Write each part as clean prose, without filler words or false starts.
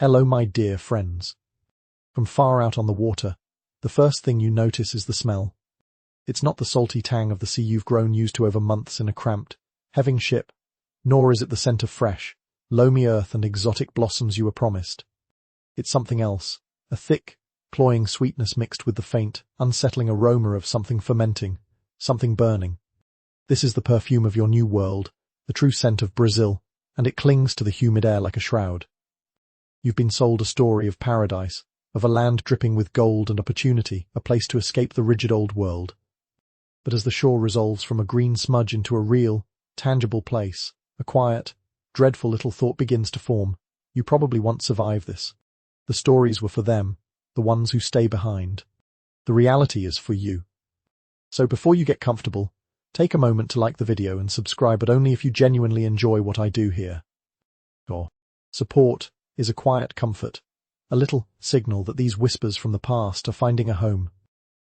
Hello, my dear friends. From far out on the water, the first thing you notice is the smell. It's not the salty tang of the sea you've grown used to over months in a cramped, heaving ship, nor is it the scent of fresh, loamy earth and exotic blossoms you were promised. It's something else, a thick, cloying sweetness mixed with the faint, unsettling aroma of something fermenting, something burning. This is the perfume of your new world, the true scent of Brazil, and it clings to the humid air like a shroud. You've been sold a story of paradise, of a land dripping with gold and opportunity, a place to escape the rigid old world. But as the shore resolves from a green smudge into a real, tangible place, a quiet, dreadful little thought begins to form. You probably won't survive this. The stories were for them, the ones who stay behind. The reality is for you. So before you get comfortable, take a moment to like the video and subscribe, but only if you genuinely enjoy what I do here. Your support is a quiet comfort, a little signal that these whispers from the past are finding a home.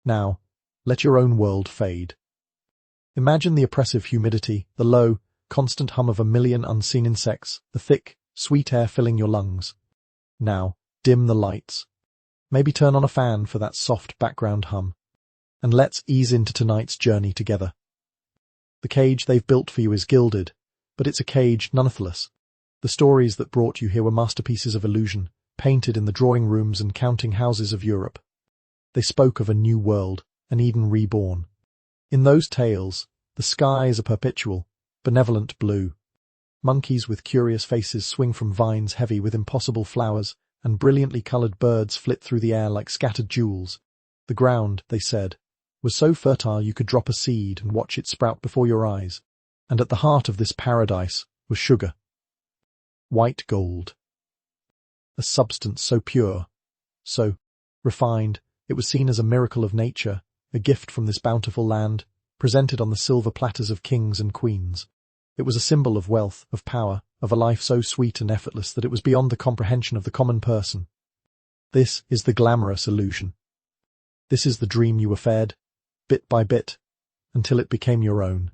Now, let your own world fade. Imagine the oppressive humidity, the low, constant hum of a million unseen insects, the thick, sweet air filling your lungs. Now, dim the lights. Maybe turn on a fan for that soft background hum. And let's ease into tonight's journey together. The cage they've built for you is gilded, but it's a cage nonetheless. The stories that brought you here were masterpieces of illusion, painted in the drawing rooms and counting houses of Europe. They spoke of a new world, an Eden reborn. In those tales, the sky is a perpetual, benevolent blue. Monkeys with curious faces swing from vines heavy with impossible flowers, and brilliantly coloured birds flit through the air like scattered jewels. The ground, they said, was so fertile you could drop a seed and watch it sprout before your eyes. And at the heart of this paradise was sugar. White gold. A substance so pure, so refined, it was seen as a miracle of nature, a gift from this bountiful land, presented on the silver platters of kings and queens. It was a symbol of wealth, of power, of a life so sweet and effortless that it was beyond the comprehension of the common person. This is the glamorous illusion. This is the dream you were fed, bit by bit, until it became your own.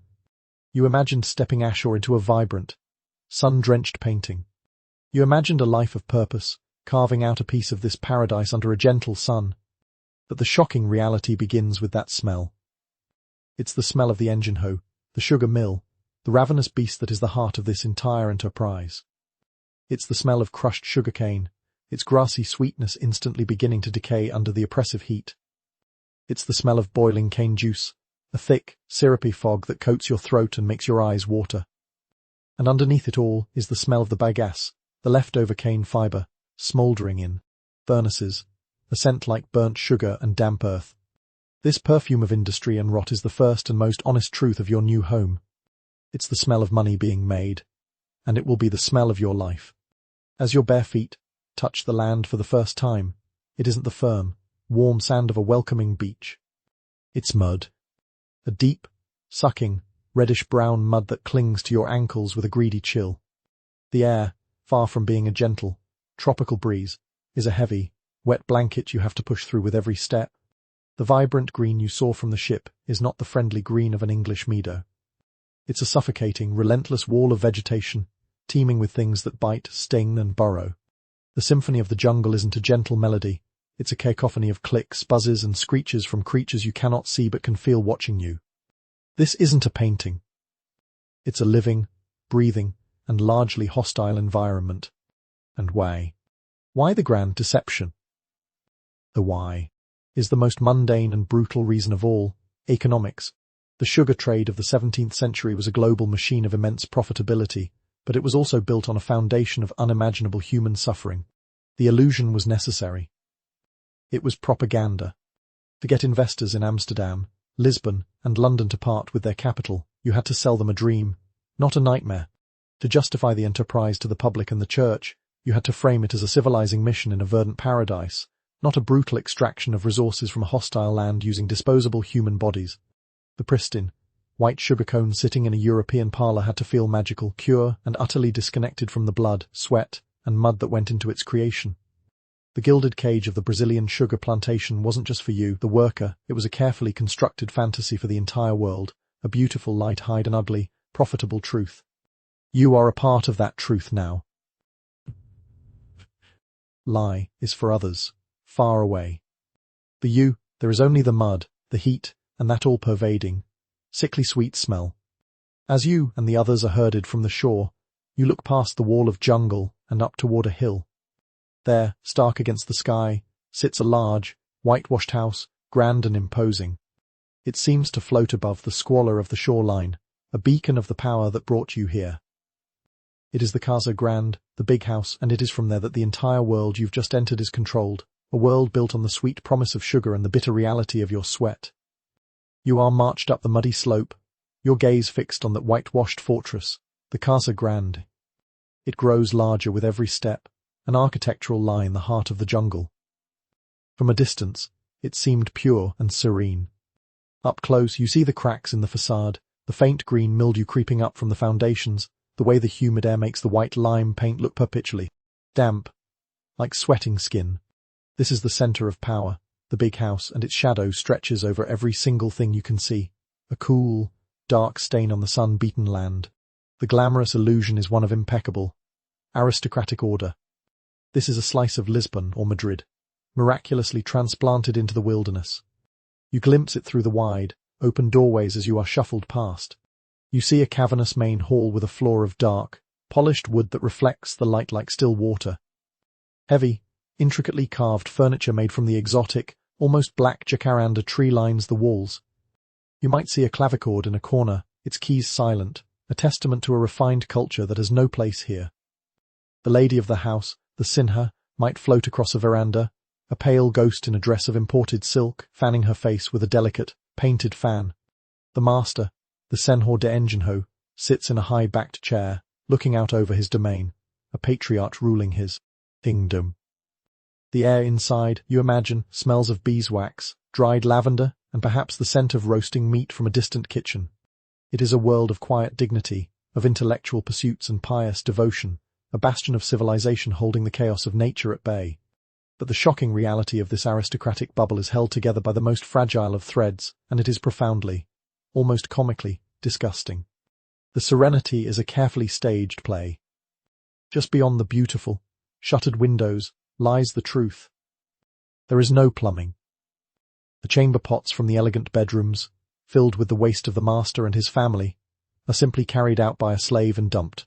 You imagined stepping ashore into a vibrant, sun-drenched painting. You imagined a life of purpose, carving out a piece of this paradise under a gentle sun. But the shocking reality begins with that smell. It's the smell of the engine hoe, the sugar mill, the ravenous beast that is the heart of this entire enterprise. It's the smell of crushed sugarcane, its grassy sweetness instantly beginning to decay under the oppressive heat. It's the smell of boiling cane juice, a thick, syrupy fog that coats your throat and makes your eyes water. And underneath it all is the smell of the bagasse, the leftover cane fibre, smouldering in furnaces, a scent like burnt sugar and damp earth. This perfume of industry and rot is the first and most honest truth of your new home. It's the smell of money being made, and it will be the smell of your life. As your bare feet touch the land for the first time, it isn't the firm, warm sand of a welcoming beach. It's mud. A deep, sucking, reddish-brown mud that clings to your ankles with a greedy chill. The air, far from being a gentle, tropical breeze, is a heavy, wet blanket you have to push through with every step. The vibrant green you saw from the ship is not the friendly green of an English meadow. It's a suffocating, relentless wall of vegetation, teeming with things that bite, sting, and burrow. The symphony of the jungle isn't a gentle melody. It's a cacophony of clicks, buzzes, and screeches from creatures you cannot see but can feel watching you. This isn't a painting. It's a living, breathing, and largely hostile environment. And why? Why the grand deception? The why is the most mundane and brutal reason of all: economics. The sugar trade of the 17th century was a global machine of immense profitability, but it was also built on a foundation of unimaginable human suffering. The illusion was necessary. It was propaganda. To get investors in Amsterdam, Lisbon, and London to part with their capital, you had to sell them a dream, not a nightmare. To justify the enterprise to the public and the church, you had to frame it as a civilizing mission in a verdant paradise, not a brutal extraction of resources from a hostile land using disposable human bodies. The pristine, white sugar cone sitting in a European parlour had to feel magical, pure, and utterly disconnected from the blood, sweat, and mud that went into its creation. The gilded cage of the Brazilian sugar plantation wasn't just for you, the worker. It was a carefully constructed fantasy for the entire world, a beautiful light-eyed and ugly, profitable truth. You are a part of that truth now. lie, is for others, far away. For you, there is only the mud, the heat, and that all-pervading, sickly sweet smell. As you and the others are herded from the shore, you look past the wall of jungle and up toward a hill. There, stark against the sky, sits a large, whitewashed house, grand and imposing. It seems to float above the squalor of the shoreline, a beacon of the power that brought you here. It is the Casa Grande, the big house, and it is from there that the entire world you've just entered is controlled, a world built on the sweet promise of sugar and the bitter reality of your sweat. You are marched up the muddy slope, your gaze fixed on that whitewashed fortress, the Casa Grande. It grows larger with every step, an architectural lie in the heart of the jungle. From a distance, it seemed pure and serene. Up close, you see the cracks in the facade, the faint green mildew creeping up from the foundations, the way the humid air makes the white lime paint look perpetually damp, like sweating skin. This is the center of power, the big house, and its shadow stretches over every single thing you can see, a cool, dark stain on the sun-beaten land. The glamorous illusion is one of impeccable, aristocratic order. This is a slice of Lisbon or Madrid, miraculously transplanted into the wilderness. You glimpse it through the wide, open doorways as you are shuffled past. You see a cavernous main hall with a floor of dark, polished wood that reflects the light like still water. Heavy, intricately carved furniture made from the exotic, almost black jacaranda tree lines the walls. You might see a clavichord in a corner, its keys silent, a testament to a refined culture that has no place here. The lady of the house, the Sinha, might float across a veranda, a pale ghost in a dress of imported silk, fanning her face with a delicate, painted fan. The master, the Senhor de Engenho, sits in a high-backed chair, looking out over his domain, a patriarch ruling his kingdom. The air inside, you imagine, smells of beeswax, dried lavender, and perhaps the scent of roasting meat from a distant kitchen. It is a world of quiet dignity, of intellectual pursuits and pious devotion, a bastion of civilization holding the chaos of nature at bay. But the shocking reality of this aristocratic bubble is held together by the most fragile of threads, and it is profoundly, almost comically, disgusting. The serenity is a carefully staged play. Just beyond the beautiful, shuttered windows lies the truth. There is no plumbing. The chamber pots from the elegant bedrooms, filled with the waste of the master and his family, are simply carried out by a slave and dumped.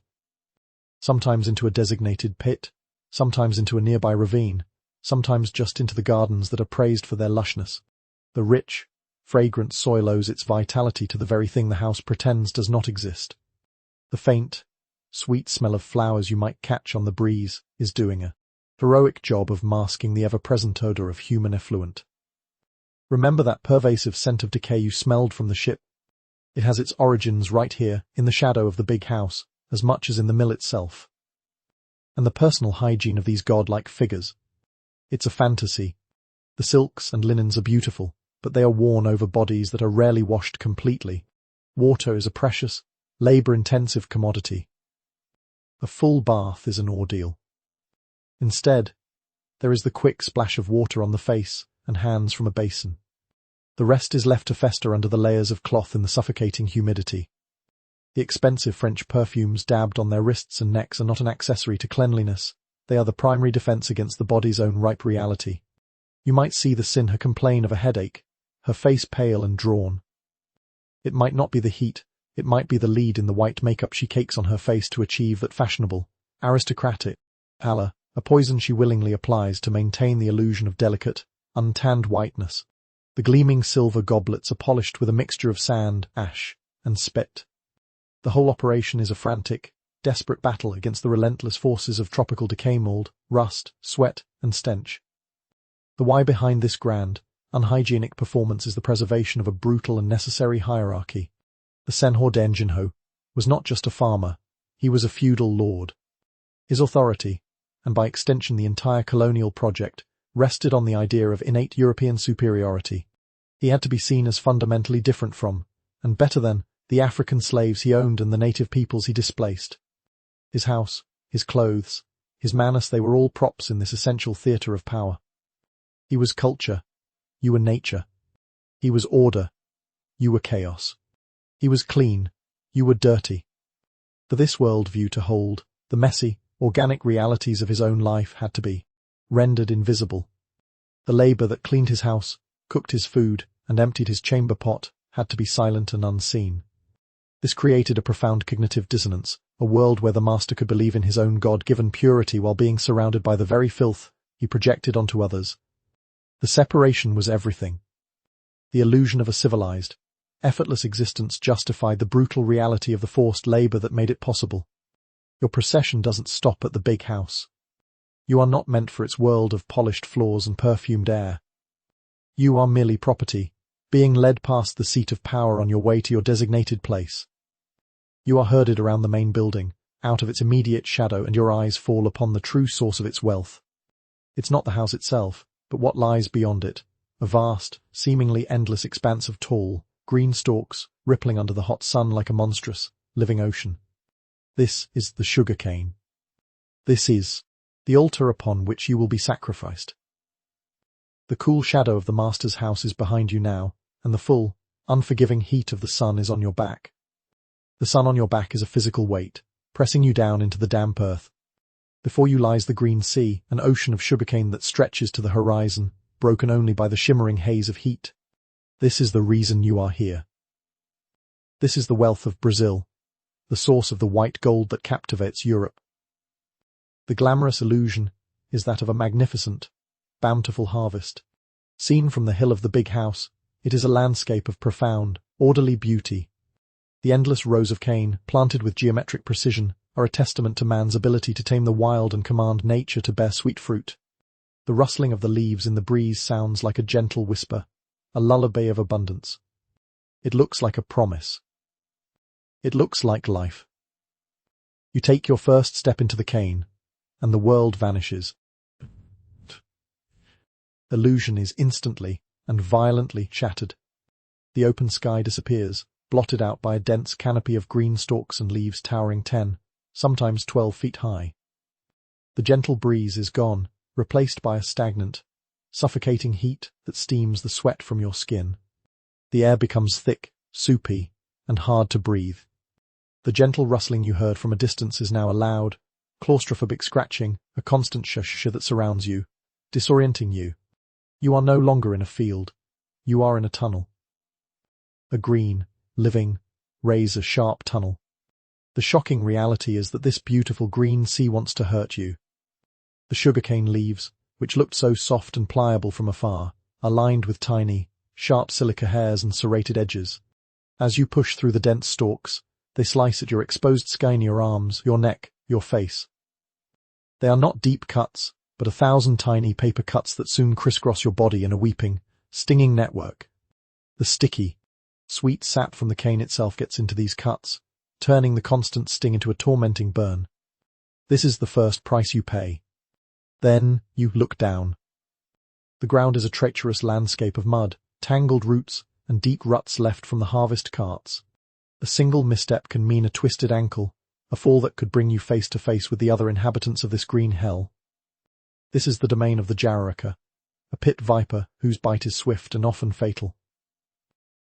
Sometimes into a designated pit, sometimes into a nearby ravine, sometimes just into the gardens that are praised for their lushness. The rich, fragrant soil owes its vitality to the very thing the house pretends does not exist. The faint, sweet smell of flowers you might catch on the breeze is doing a heroic job of masking the ever-present odor of human effluent. Remember that pervasive scent of decay you smelled from the ship? It has its origins right here, in the shadow of the big house, as much as in the mill itself. And the personal hygiene of these godlike figures. It's a fantasy. The silks and linens are beautiful, but they are worn over bodies that are rarely washed completely. Water is a precious, labor-intensive commodity. A full bath is an ordeal. Instead, there is the quick splash of water on the face and hands from a basin. The rest is left to fester under the layers of cloth in the suffocating humidity. The expensive French perfumes dabbed on their wrists and necks are not an accessory to cleanliness. They are the primary defense against the body's own ripe reality. You might see the Sinha complain of a headache, her face pale and drawn. It might not be the heat, it might be the lead in the white makeup she cakes on her face to achieve that fashionable, aristocratic pallor, a poison she willingly applies to maintain the illusion of delicate, untanned whiteness. The gleaming silver goblets are polished with a mixture of sand, ash, and spit. The whole operation is a frantic, desperate battle against the relentless forces of tropical decay mold, rust, sweat, and stench. The why behind this grand, unhygienic performance is the preservation of a brutal and necessary hierarchy. The Senhor de Engenho was not just a farmer, he was a feudal lord. His authority, and by extension the entire colonial project, rested on the idea of innate European superiority. He had to be seen as fundamentally different from, and better than, the African slaves he owned and the native peoples he displaced. His house, his clothes, his manners, they were all props in this essential theatre of power. He was culture, you were nature. He was order, you were chaos. He was clean, you were dirty. For this world view to hold, the messy, organic realities of his own life had to be rendered invisible. The labor that cleaned his house, cooked his food, and emptied his chamber pot had to be silent and unseen. This created a profound cognitive dissonance, a world where the master could believe in his own God-given purity while being surrounded by the very filth he projected onto others. The separation was everything. The illusion of a civilized, effortless existence justified the brutal reality of the forced labor that made it possible. Your procession doesn't stop at the big house. You are not meant for its world of polished floors and perfumed air. You are merely property, being led past the seat of power on your way to your designated place. You are herded around the main building, out of its immediate shadow, and your eyes fall upon the true source of its wealth. It's not the house itself, but what lies beyond it, a vast, seemingly endless expanse of tall, green stalks, rippling under the hot sun like a monstrous, living ocean. This is the sugarcane. This is the altar upon which you will be sacrificed. The cool shadow of the master's house is behind you now, and the full, unforgiving heat of the sun is on your back. The sun on your back is a physical weight, pressing you down into the damp earth. Before you lies the green sea, an ocean of sugarcane that stretches to the horizon, broken only by the shimmering haze of heat. This is the reason you are here. This is the wealth of Brazil, the source of the white gold that captivates Europe. The glamorous illusion is that of a magnificent, bountiful harvest. Seen from the hill of the big house, it is a landscape of profound, orderly beauty. The endless rows of cane, planted with geometric precision, are a testament to man's ability to tame the wild and command nature to bear sweet fruit. The rustling of the leaves in the breeze sounds like a gentle whisper, a lullaby of abundance. It looks like a promise. It looks like life. You take your first step into the cane, and the world vanishes. Illusion is instantly and violently shattered. The open sky disappears, blotted out by a dense canopy of green stalks and leaves towering 10, sometimes 12 feet high. The gentle breeze is gone, replaced by a stagnant, suffocating heat that steams the sweat from your skin. The air becomes thick, soupy, and hard to breathe. The gentle rustling you heard from a distance is now a loud, claustrophobic scratching, a constant shush that surrounds you, disorienting you. You are no longer in a field. You are in a tunnel. A green, living, razor-sharp tunnel. The shocking reality is that this beautiful green sea wants to hurt you. The sugarcane leaves, which looked so soft and pliable from afar, are lined with tiny, sharp silica hairs and serrated edges. As you push through the dense stalks, they slice at your exposed skin, your arms, your neck, your face. They are not deep cuts, but 1,000 tiny paper cuts that soon crisscross your body in a weeping, stinging network. The sticky, sweet sap from the cane itself gets into these cuts, turning the constant sting into a tormenting burn. This is the first price you pay. Then you look down. The ground is a treacherous landscape of mud, tangled roots, and deep ruts left from the harvest carts. A single misstep can mean a twisted ankle, a fall that could bring you face to face with the other inhabitants of this green hell. This is the domain of the jararaca, a pit viper whose bite is swift and often fatal.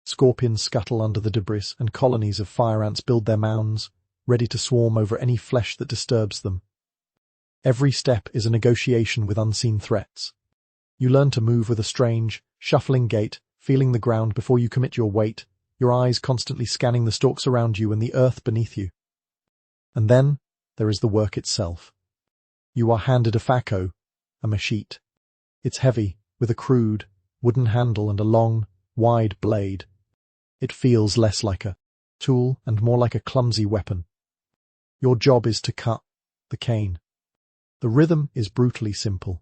Scorpions scuttle under the debris, and colonies of fire ants build their mounds, ready to swarm over any flesh that disturbs them. Every step is a negotiation with unseen threats. You learn to move with a strange, shuffling gait, feeling the ground before you commit your weight, your eyes constantly scanning the stalks around you and the earth beneath you. And then there is the work itself. You are handed a facco, a machete. It's heavy, with a crude, wooden handle and a long, wide blade. It feels less like a tool and more like a clumsy weapon. Your job is to cut the cane. The rhythm is brutally simple.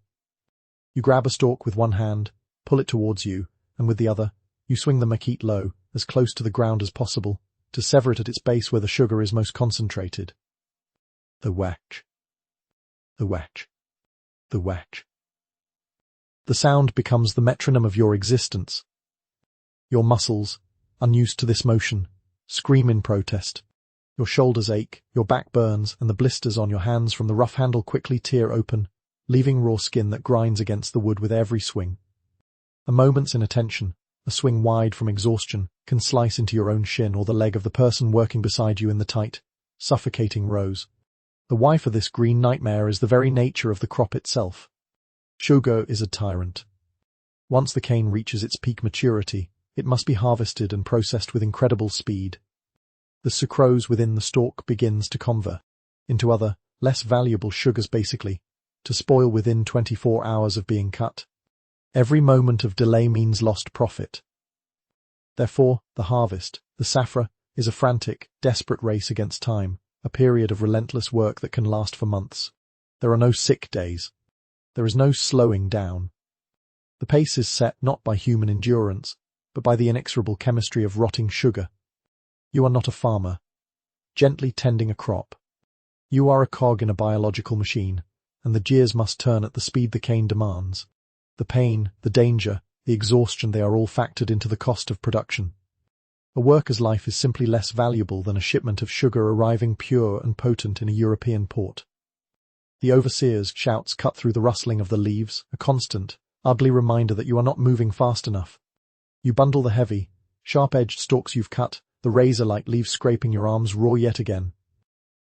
You grab a stalk with one hand, pull it towards you, and with the other, you swing the machete low, as close to the ground as possible, to sever it at its base where the sugar is most concentrated. The whack. The whack. The whack. The sound becomes the metronome of your existence. Your muscles, unused to this motion, scream in protest. Your shoulders ache, your back burns, and the blisters on your hands from the rough handle quickly tear open, leaving raw skin that grinds against the wood with every swing. A moment's inattention, a swing wide from exhaustion, can slice into your own shin or the leg of the person working beside you in the tight, suffocating rows. The wife of this green nightmare is the very nature of the crop itself. Sugar is a tyrant. Once the cane reaches its peak maturity, it must be harvested and processed with incredible speed. The sucrose within the stalk begins to convert into other, less valuable sugars basically, to spoil within 24 hours of being cut. Every moment of delay means lost profit. Therefore, the harvest, the saffra, is a frantic, desperate race against time, a period of relentless work that can last for months. There are no sick days. There is no slowing down. The pace is set not by human endurance, but by the inexorable chemistry of rotting sugar. You are not a farmer, gently tending a crop. You are a cog in a biological machine, and the gears must turn at the speed the cane demands. The pain, the danger, the exhaustion, they are all factored into the cost of production. A worker's life is simply less valuable than a shipment of sugar arriving pure and potent in a European port. The overseer's shouts cut through the rustling of the leaves, a constant, ugly reminder that you are not moving fast enough. You bundle the heavy, sharp-edged stalks you've cut, the razor-like leaves scraping your arms raw yet again.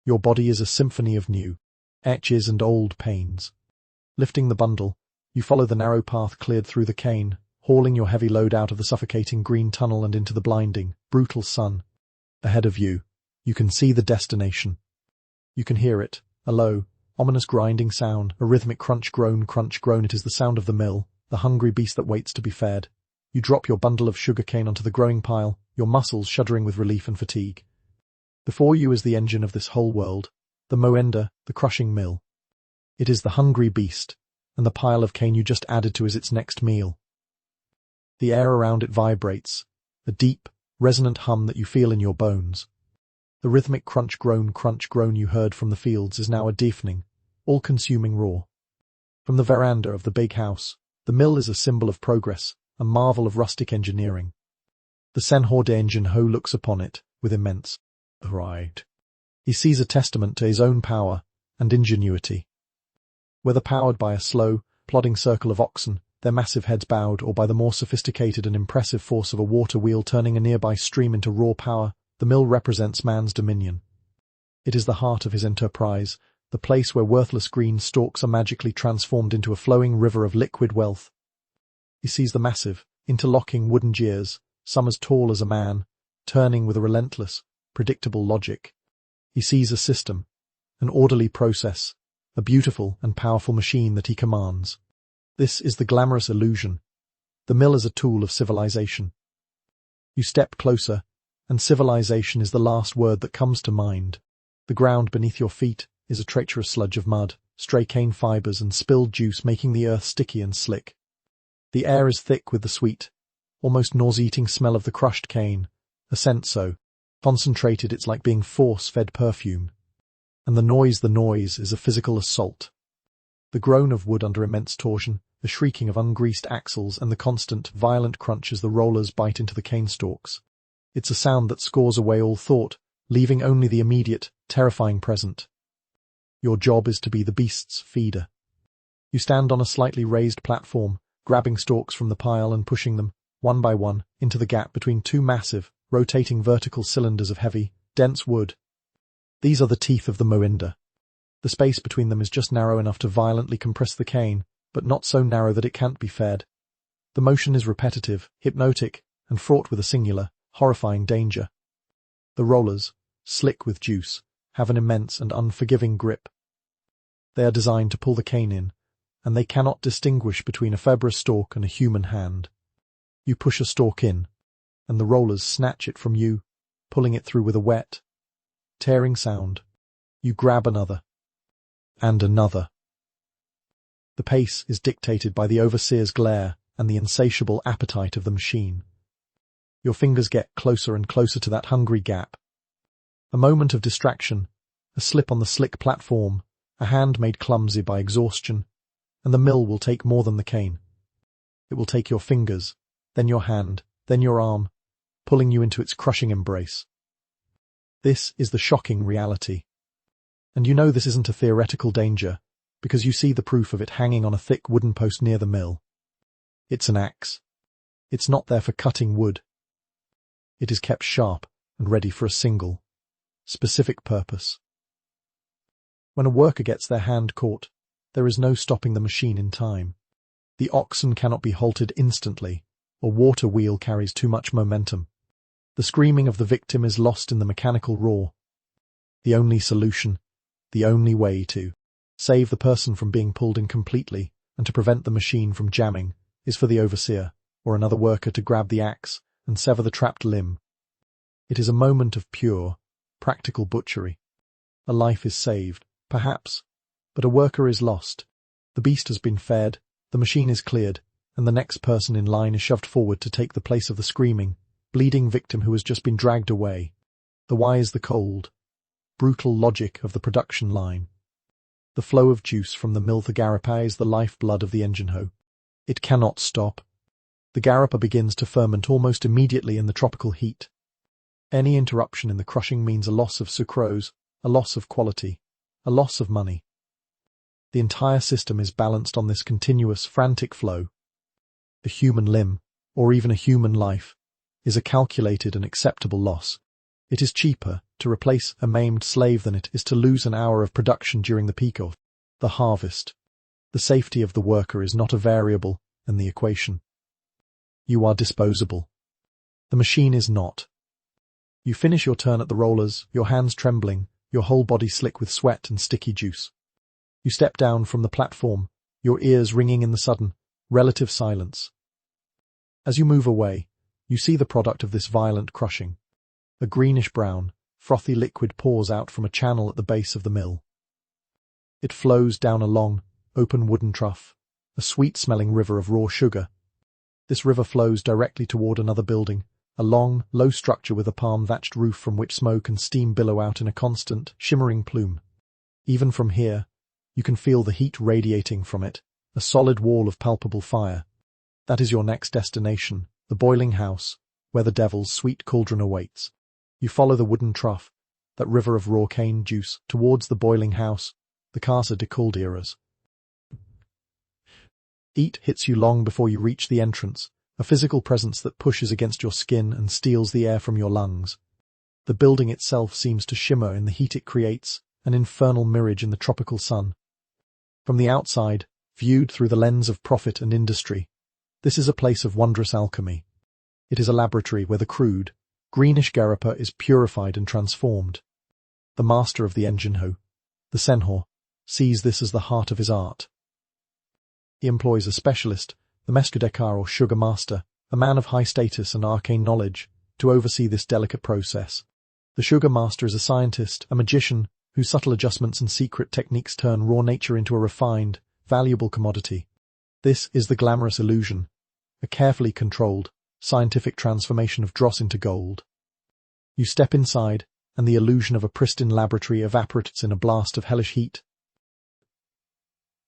Your body is a symphony of new etches and old pains. Lifting the bundle, you follow the narrow path cleared through the cane, hauling your heavy load out of the suffocating green tunnel and into the blinding, brutal sun. Ahead of you, you can see the destination. You can hear it, a low, ominous grinding sound, a rhythmic crunch groan. It is the sound of the mill, the hungry beast that waits to be fed. You drop your bundle of sugarcane onto the growing pile, your muscles shuddering with relief and fatigue. Before you is the engine of this whole world, the moenda, the crushing mill. It is the hungry beast, and the pile of cane you just added to is its next meal. The air around it vibrates, a deep, resonant hum that you feel in your bones. The rhythmic crunch groan you heard from the fields is now a deafening, all-consuming roar. From the veranda of the big house, the mill is a symbol of progress, a marvel of rustic engineering. The Senhor-de-Engenho looks upon it with immense pride. He sees a testament to his own power and ingenuity. Whether powered by a slow, plodding circle of oxen, their massive heads bowed, or by the more sophisticated and impressive force of a water wheel turning a nearby stream into raw power, the mill represents man's dominion. It is the heart of his enterprise, the place where worthless green stalks are magically transformed into a flowing river of liquid wealth. He sees the massive, interlocking wooden gears, some as tall as a man, turning with a relentless, predictable logic. He sees a system, an orderly process, a beautiful and powerful machine that he commands. This is the glamorous illusion. The mill is a tool of civilization. You step closer, and civilization is the last word that comes to mind. The ground beneath your feet is a treacherous sludge of mud, stray cane fibers and spilled juice making the earth sticky and slick. The air is thick with the sweet, almost nauseating smell of the crushed cane, a scent so concentrated it's like being force-fed perfume. And the noise is a physical assault. The groan of wood under immense torsion, the shrieking of ungreased axles, and the constant, violent crunch as the rollers bite into the cane stalks. It's a sound that scores away all thought, leaving only the immediate, terrifying present. Your job is to be the beast's feeder. You stand on a slightly raised platform, grabbing stalks from the pile and pushing them, one by one, into the gap between two massive, rotating vertical cylinders of heavy, dense wood. These are the teeth of the moenda. The space between them is just narrow enough to violently compress the cane, but not so narrow that it can't be fed. The motion is repetitive, hypnotic, and fraught with a singular, horrifying danger. The rollers, slick with juice, have an immense and unforgiving grip. They are designed to pull the cane in, and they cannot distinguish between a fibrous stalk and a human hand. You push a stalk in, and the rollers snatch it from you, pulling it through with a wet, tearing sound. You grab another, and another. The pace is dictated by the overseer's glare and the insatiable appetite of the machine. Your fingers get closer and closer to that hungry gap. A moment of distraction, a slip on the slick platform, a hand made clumsy by exhaustion, and the mill will take more than the cane. It will take your fingers, then your hand, then your arm, pulling you into its crushing embrace. This is the shocking reality. And you know this isn't a theoretical danger, because you see the proof of it hanging on a thick wooden post near the mill. It's an axe. It's not there for cutting wood. It is kept sharp and ready for a single, specific purpose. When a worker gets their hand caught, there is no stopping the machine in time. The oxen cannot be halted instantly. A water wheel carries too much momentum. The screaming of the victim is lost in the mechanical roar. The only solution, the only way to save the person from being pulled in completely and to prevent the machine from jamming is for the overseer or another worker to grab the axe and sever the trapped limb. It is a moment of pure, practical butchery. A life is saved, perhaps, but a worker is lost. The beast has been fed, the machine is cleared, and the next person in line is shoved forward to take the place of the screaming, bleeding victim who has just been dragged away. The why is the cold, brutal logic of the production line. The flow of juice from the mill. The garapa is the lifeblood of the engine hoe. It cannot stop. The garapa begins to ferment almost immediately in the tropical heat. Any interruption in the crushing means a loss of sucrose, a loss of quality, a loss of money. The entire system is balanced on this continuous, frantic flow. A human limb, or even a human life, is a calculated and acceptable loss. It is cheaper to replace a maimed slave than it is to lose an hour of production during the peak of the harvest. The safety of the worker is not a variable in the equation. You are disposable. The machine is not. You finish your turn at the rollers, your hands trembling, your whole body slick with sweat and sticky juice. You step down from the platform, your ears ringing in the sudden, relative silence. As you move away, you see the product of this violent crushing. A greenish-brown, frothy liquid pours out from a channel at the base of the mill. It flows down a long, open wooden trough, a sweet-smelling river of raw sugar. This river flows directly toward another building, a long, low structure with a palm-thatched roof from which smoke and steam billow out in a constant, shimmering plume. Even from here, you can feel the heat radiating from it, a solid wall of palpable fire. That is your next destination, the boiling house, where the devil's sweet cauldron awaits. You follow the wooden trough, that river of raw cane juice, towards the boiling house, the Casa de Calderas. Heat hits you long before you reach the entrance, a physical presence that pushes against your skin and steals the air from your lungs. The building itself seems to shimmer in the heat it creates, an infernal mirage in the tropical sun. From the outside, viewed through the lens of profit and industry, this is a place of wondrous alchemy. It is a laboratory where the crude, greenish garapa is purified and transformed. The master of the engine hoe, the senhor, sees this as the heart of his art. He employs a specialist, the mescadekar or sugar master, a man of high status and arcane knowledge, to oversee this delicate process. The sugar master is a scientist, a magician, whose subtle adjustments and secret techniques turn raw nature into a refined, valuable commodity. This is the glamorous illusion, a carefully controlled, scientific transformation of dross into gold. You step inside, and the illusion of a pristine laboratory evaporates in a blast of hellish heat.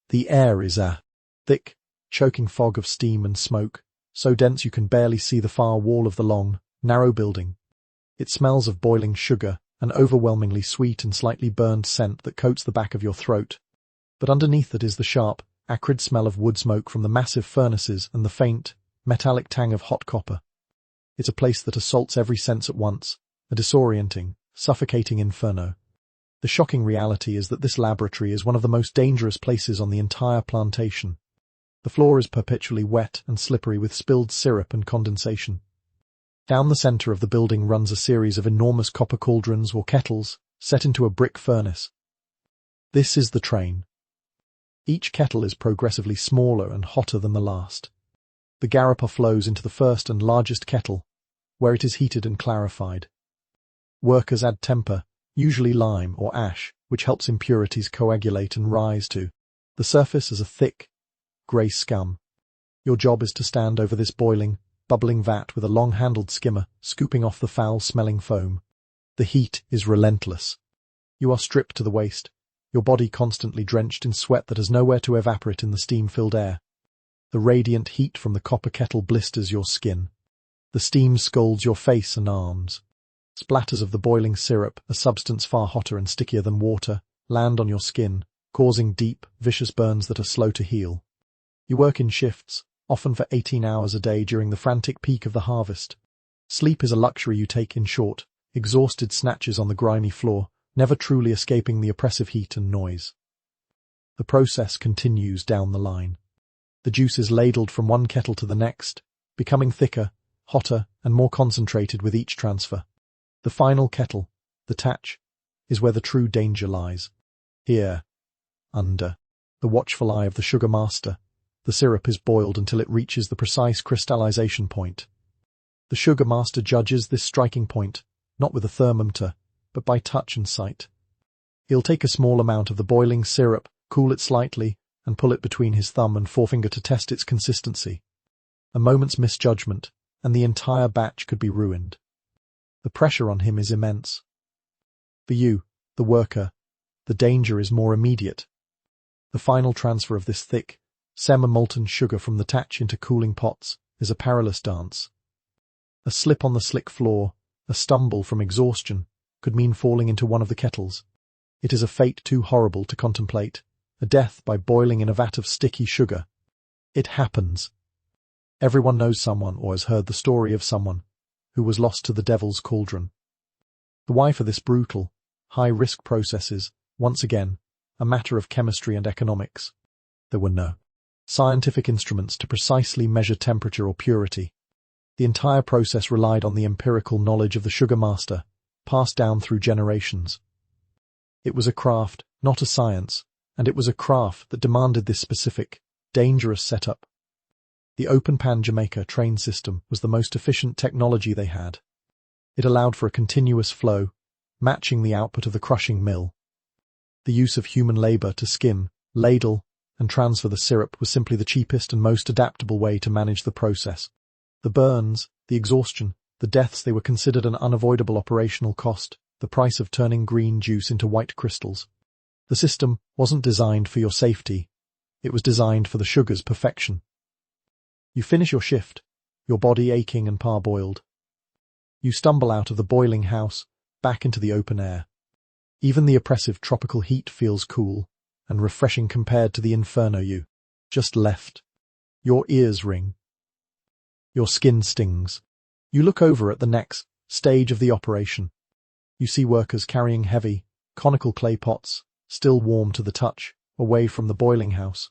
The air is a thick, choking fog of steam and smoke, so dense you can barely see the far wall of the long, narrow building. It smells of boiling sugar, an overwhelmingly sweet and slightly burned scent that coats the back of your throat. But underneath it is the sharp, acrid smell of wood smoke from the massive furnaces and the faint, metallic tang of hot copper. It's a place that assaults every sense at once, a disorienting, suffocating inferno. The shocking reality is that this laboratory is one of the most dangerous places on the entire plantation. The floor is perpetually wet and slippery with spilled syrup and condensation. Down the center of the building runs a series of enormous copper cauldrons or kettles, set into a brick furnace. This is the train. Each kettle is progressively smaller and hotter than the last. The garapa flows into the first and largest kettle, where it is heated and clarified. Workers add temper, usually lime or ash, which helps impurities coagulate and rise to the surface as a thick, grey scum. Your job is to stand over this boiling, bubbling vat with a long-handled skimmer, scooping off the foul-smelling foam. The heat is relentless. You are stripped to the waist, your body constantly drenched in sweat that has nowhere to evaporate in the steam-filled air. The radiant heat from the copper kettle blisters your skin. The steam scalds your face and arms. Splatters of the boiling syrup, a substance far hotter and stickier than water, land on your skin, causing deep, vicious burns that are slow to heal. You work in shifts, often for 18 hours a day during the frantic peak of the harvest. Sleep is a luxury you take in short, exhausted snatches on the grimy floor, never truly escaping the oppressive heat and noise. The process continues down the line. The juice is ladled from one kettle to the next, becoming thicker, hotter, and more concentrated with each transfer. The final kettle, the tatch, is where the true danger lies. Here, under the watchful eye of the sugar master, the syrup is boiled until it reaches the precise crystallization point. The sugar master judges this striking point, not with a thermometer, but by touch and sight. He'll take a small amount of the boiling syrup, cool it slightly, and pull it between his thumb and forefinger to test its consistency. A moment's misjudgment, and the entire batch could be ruined. The pressure on him is immense. For you, the worker, the danger is more immediate. The final transfer of this thick, semi-molten sugar from the tatch into cooling pots is a perilous dance. A slip on the slick floor, a stumble from exhaustion, could mean falling into one of the kettles. It is a fate too horrible to contemplate, a death by boiling in a vat of sticky sugar. It happens. Everyone knows someone or has heard the story of someone who was lost to the devil's cauldron. The why for this brutal, high-risk process is, once again, a matter of chemistry and economics. There were no scientific instruments to precisely measure temperature or purity. The entire process relied on the empirical knowledge of the sugar master, passed down through generations. It was a craft, not a science, and it was a craft that demanded this specific, dangerous setup. The open-pan Jamaica train system was the most efficient technology they had. It allowed for a continuous flow, matching the output of the crushing mill. The use of human labor to skim, ladle, and transfer the syrup was simply the cheapest and most adaptable way to manage the process. The burns, the exhaustion, the deaths, they were considered an unavoidable operational cost, the price of turning green juice into white crystals. The system wasn't designed for your safety. It was designed for the sugar's perfection. You finish your shift, your body aching and parboiled. You stumble out of the boiling house, back into the open air. Even the oppressive tropical heat feels cool and refreshing compared to the inferno you just left. Your ears ring. Your skin stings. You look over at the next stage of the operation. You see workers carrying heavy, conical clay pots, still warm to the touch, away from the boiling house.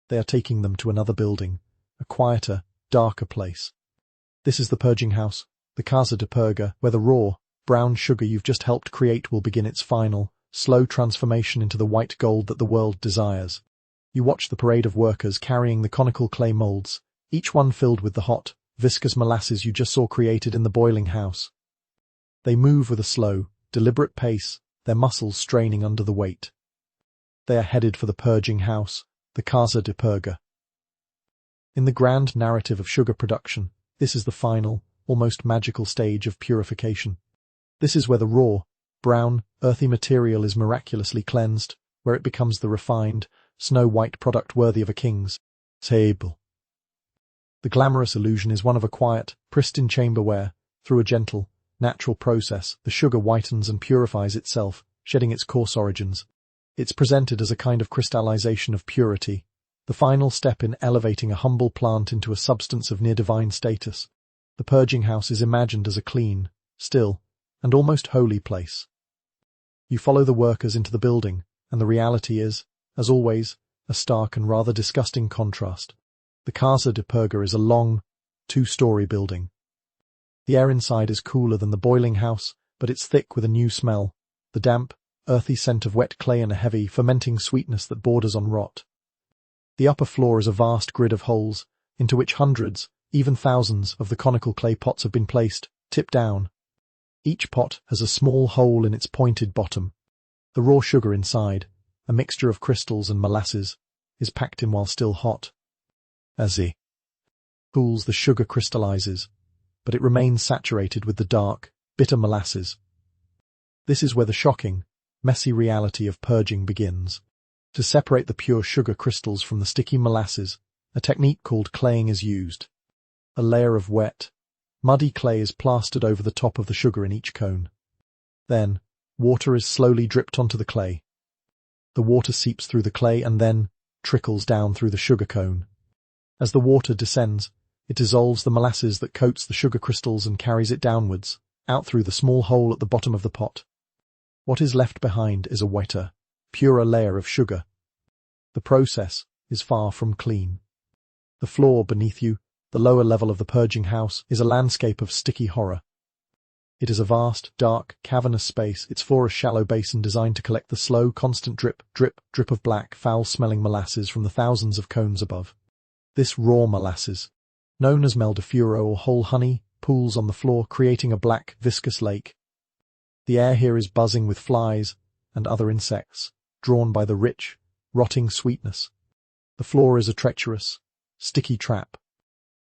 They are taking them to another building, a quieter, darker place. This is the purging house, the Casa de Purga, where the raw, brown sugar you've just helped create will begin its final, slow transformation into the white gold that the world desires. You watch the parade of workers carrying the conical clay molds, each one filled with the hot, viscous molasses you just saw created in the boiling house. They move with a slow, deliberate pace, their muscles straining under the weight. They are headed for the purging house, the Casa de Purga. In the grand narrative of sugar production, this is the final, almost magical stage of purification. This is where the raw, brown, earthy material is miraculously cleansed, where it becomes the refined, snow-white product worthy of a king's table. The glamorous illusion is one of a quiet, pristine chamber where, through a gentle, natural process, the sugar whitens and purifies itself, shedding its coarse origins. It's presented as a kind of crystallization of purity, the final step in elevating a humble plant into a substance of near-divine status. The purging house is imagined as a clean, still, and almost holy place. You follow the workers into the building, and the reality is, as always, a stark and rather disgusting contrast. The Casa de Purga is a long, two-story building. The air inside is cooler than the boiling house, but it's thick with a new smell, the damp, earthy scent of wet clay and a heavy, fermenting sweetness that borders on rot. The upper floor is a vast grid of holes, into which hundreds, even thousands, of the conical clay pots have been placed, tipped down. Each pot has a small hole in its pointed bottom. The raw sugar inside, a mixture of crystals and molasses, is packed in while still hot. As it cools, the sugar crystallizes, but it remains saturated with the dark, bitter molasses. This is where the shocking, messy reality of purging begins. To separate the pure sugar crystals from the sticky molasses, a technique called claying is used. A layer of wet, muddy clay is plastered over the top of the sugar in each cone. Then, water is slowly dripped onto the clay. The water seeps through the clay and then trickles down through the sugar cone. As the water descends, it dissolves the molasses that coats the sugar crystals and carries it downwards, out through the small hole at the bottom of the pot. What is left behind is a wetter, purer layer of sugar. The process is far from clean. The floor beneath you, the lower level of the purging house, is a landscape of sticky horror. It is a vast, dark, cavernous space, its floor a shallow basin designed to collect the slow, constant drip, drip, drip of black, foul-smelling molasses from the thousands of cones above. This raw molasses, known as mel de furo or whole honey, pools on the floor, creating a black, viscous lake. The air here is buzzing with flies and other insects, drawn by the rich, rotting sweetness. The floor is a treacherous, sticky trap.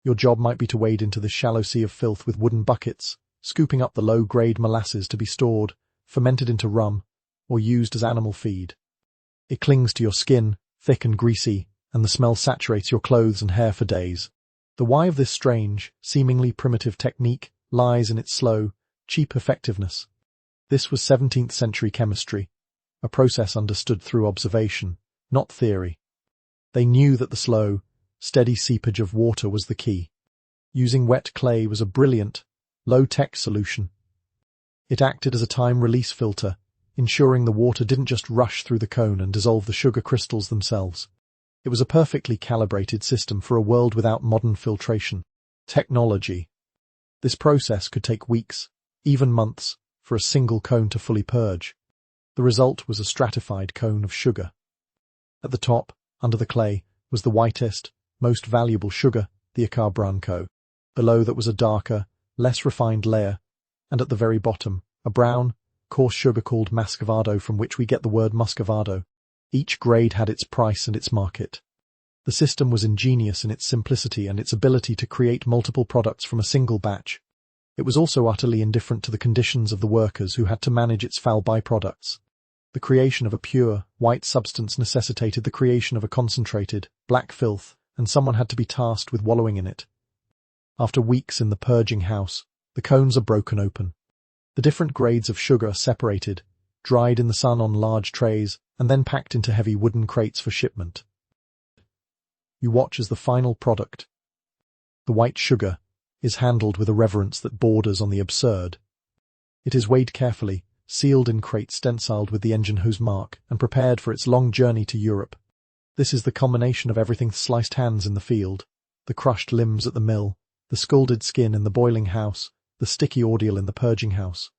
Your job might be to wade into this shallow sea of filth with wooden buckets, scooping up the low-grade molasses to be stored, fermented into rum, or used as animal feed. It clings to your skin, thick and greasy, and the smell saturates your clothes and hair for days. The why of this strange, seemingly primitive technique lies in its slow, cheap effectiveness. This was 17th century chemistry, a process understood through observation, not theory. They knew that the slow, steady seepage of water was the key. Using wet clay was a brilliant, low-tech solution. It acted as a time-release filter, ensuring the water didn't just rush through the cone and dissolve the sugar crystals themselves. It was a perfectly calibrated system for a world without modern filtration technology. This process could take weeks, even months, for a single cone to fully purge. The result was a stratified cone of sugar. At the top, under the clay, was the whitest, most valuable sugar, the acar branco. Below that was a darker, less refined layer, and at the very bottom, a brown, coarse sugar called muscovado, from which we get the word muscovado. Each grade had its price and its market. The system was ingenious in its simplicity and its ability to create multiple products from a single batch. It was also utterly indifferent to the conditions of the workers who had to manage its foul byproducts. The creation of a pure, white substance necessitated the creation of a concentrated, black filth, and someone had to be tasked with wallowing in it. After weeks in the purging house, the cones are broken open. The different grades of sugar are separated, dried in the sun on large trays, and then packed into heavy wooden crates for shipment. You watch as the final product, the white sugar, is handled with a reverence that borders on the absurd. It is weighed carefully, sealed in crates stenciled with the engine hose mark, and prepared for its long journey to Europe. This is the culmination of everything: sliced hands in the field, the crushed limbs at the mill, the scalded skin in the boiling house, the sticky ordeal in the purging house.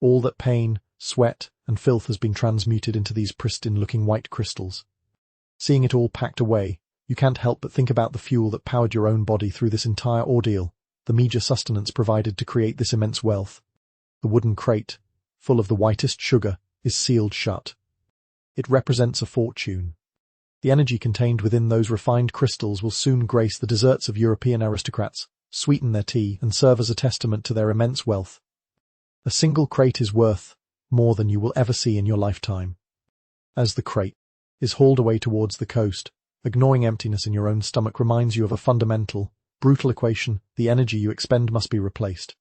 All that pain, sweat, and filth has been transmuted into these pristine-looking white crystals. Seeing it all packed away, you can't help but think about the fuel that powered your own body through this entire ordeal, the meager sustenance provided to create this immense wealth. The wooden crate, full of the whitest sugar, is sealed shut. It represents a fortune. The energy contained within those refined crystals will soon grace the desserts of European aristocrats, sweeten their tea, and serve as a testament to their immense wealth. A single crate is worth more than you will ever see in your lifetime. As the crate is hauled away towards the coast, ignoring emptiness in your own stomach reminds you of a fundamental, brutal equation: the energy you expend must be replaced.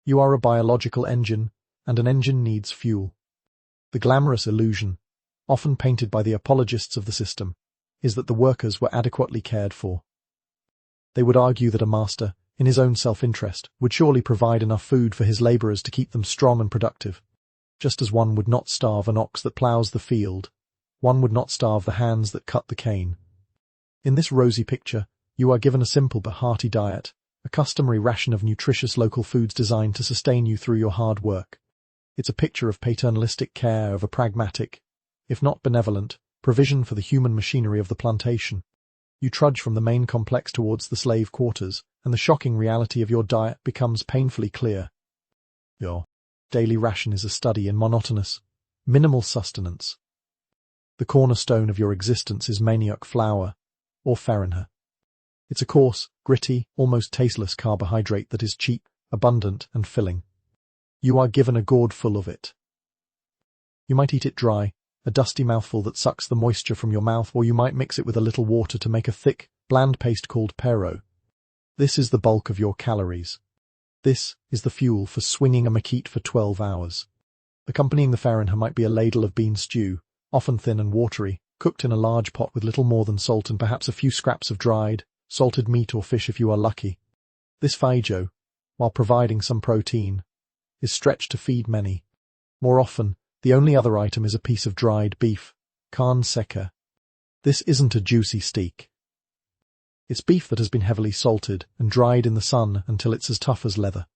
You are a biological engine, and an engine needs fuel. The glamorous illusion, often painted by the apologists of the system, is that the workers were adequately cared for. They would argue that a master, in his own self-interest, would surely provide enough food for his labourers to keep them strong and productive. Just as one would not starve an ox that ploughs the field, one would not starve the hands that cut the cane. In this rosy picture, you are given a simple but hearty diet, a customary ration of nutritious local foods designed to sustain you through your hard work. It's a picture of paternalistic care, of a pragmatic, if not benevolent, provision for the human machinery of the plantation. You trudge from the main complex towards the slave quarters, and the shocking reality of your diet becomes painfully clear. Your daily ration is a study in monotonous, minimal sustenance. The cornerstone of your existence is manioc flour, or farina. It's a coarse, gritty, almost tasteless carbohydrate that is cheap, abundant, and filling. You are given a gourd full of it. You might eat it dry, a dusty mouthful that sucks the moisture from your mouth, or you might mix it with a little water to make a thick, bland paste called pero. This is the bulk of your calories. This is the fuel for swinging a maquette for 12 hours. Accompanying the farina might be a ladle of bean stew, often thin and watery, cooked in a large pot with little more than salt and perhaps a few scraps of dried, salted meat or fish if you are lucky. This faijo, while providing some protein, is stretched to feed many. More often, the only other item is a piece of dried beef, carne seca. This isn't a juicy steak. It's beef that has been heavily salted and dried in the sun until it's as tough as leather.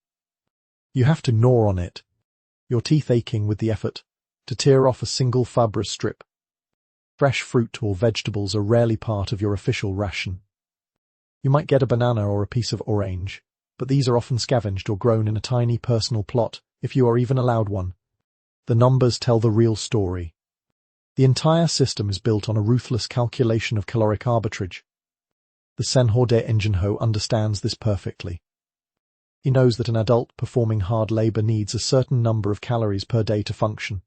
You have to gnaw on it, your teeth aching with the effort, to tear off a single fibrous strip. Fresh fruit or vegetables are rarely part of your official ration. You might get a banana or a piece of orange, but these are often scavenged or grown in a tiny personal plot, if you are even allowed one. The numbers tell the real story. The entire system is built on a ruthless calculation of caloric arbitrage. The Senhor de Engenho understands this perfectly. He knows that an adult performing hard labor needs a certain number of calories per day to function.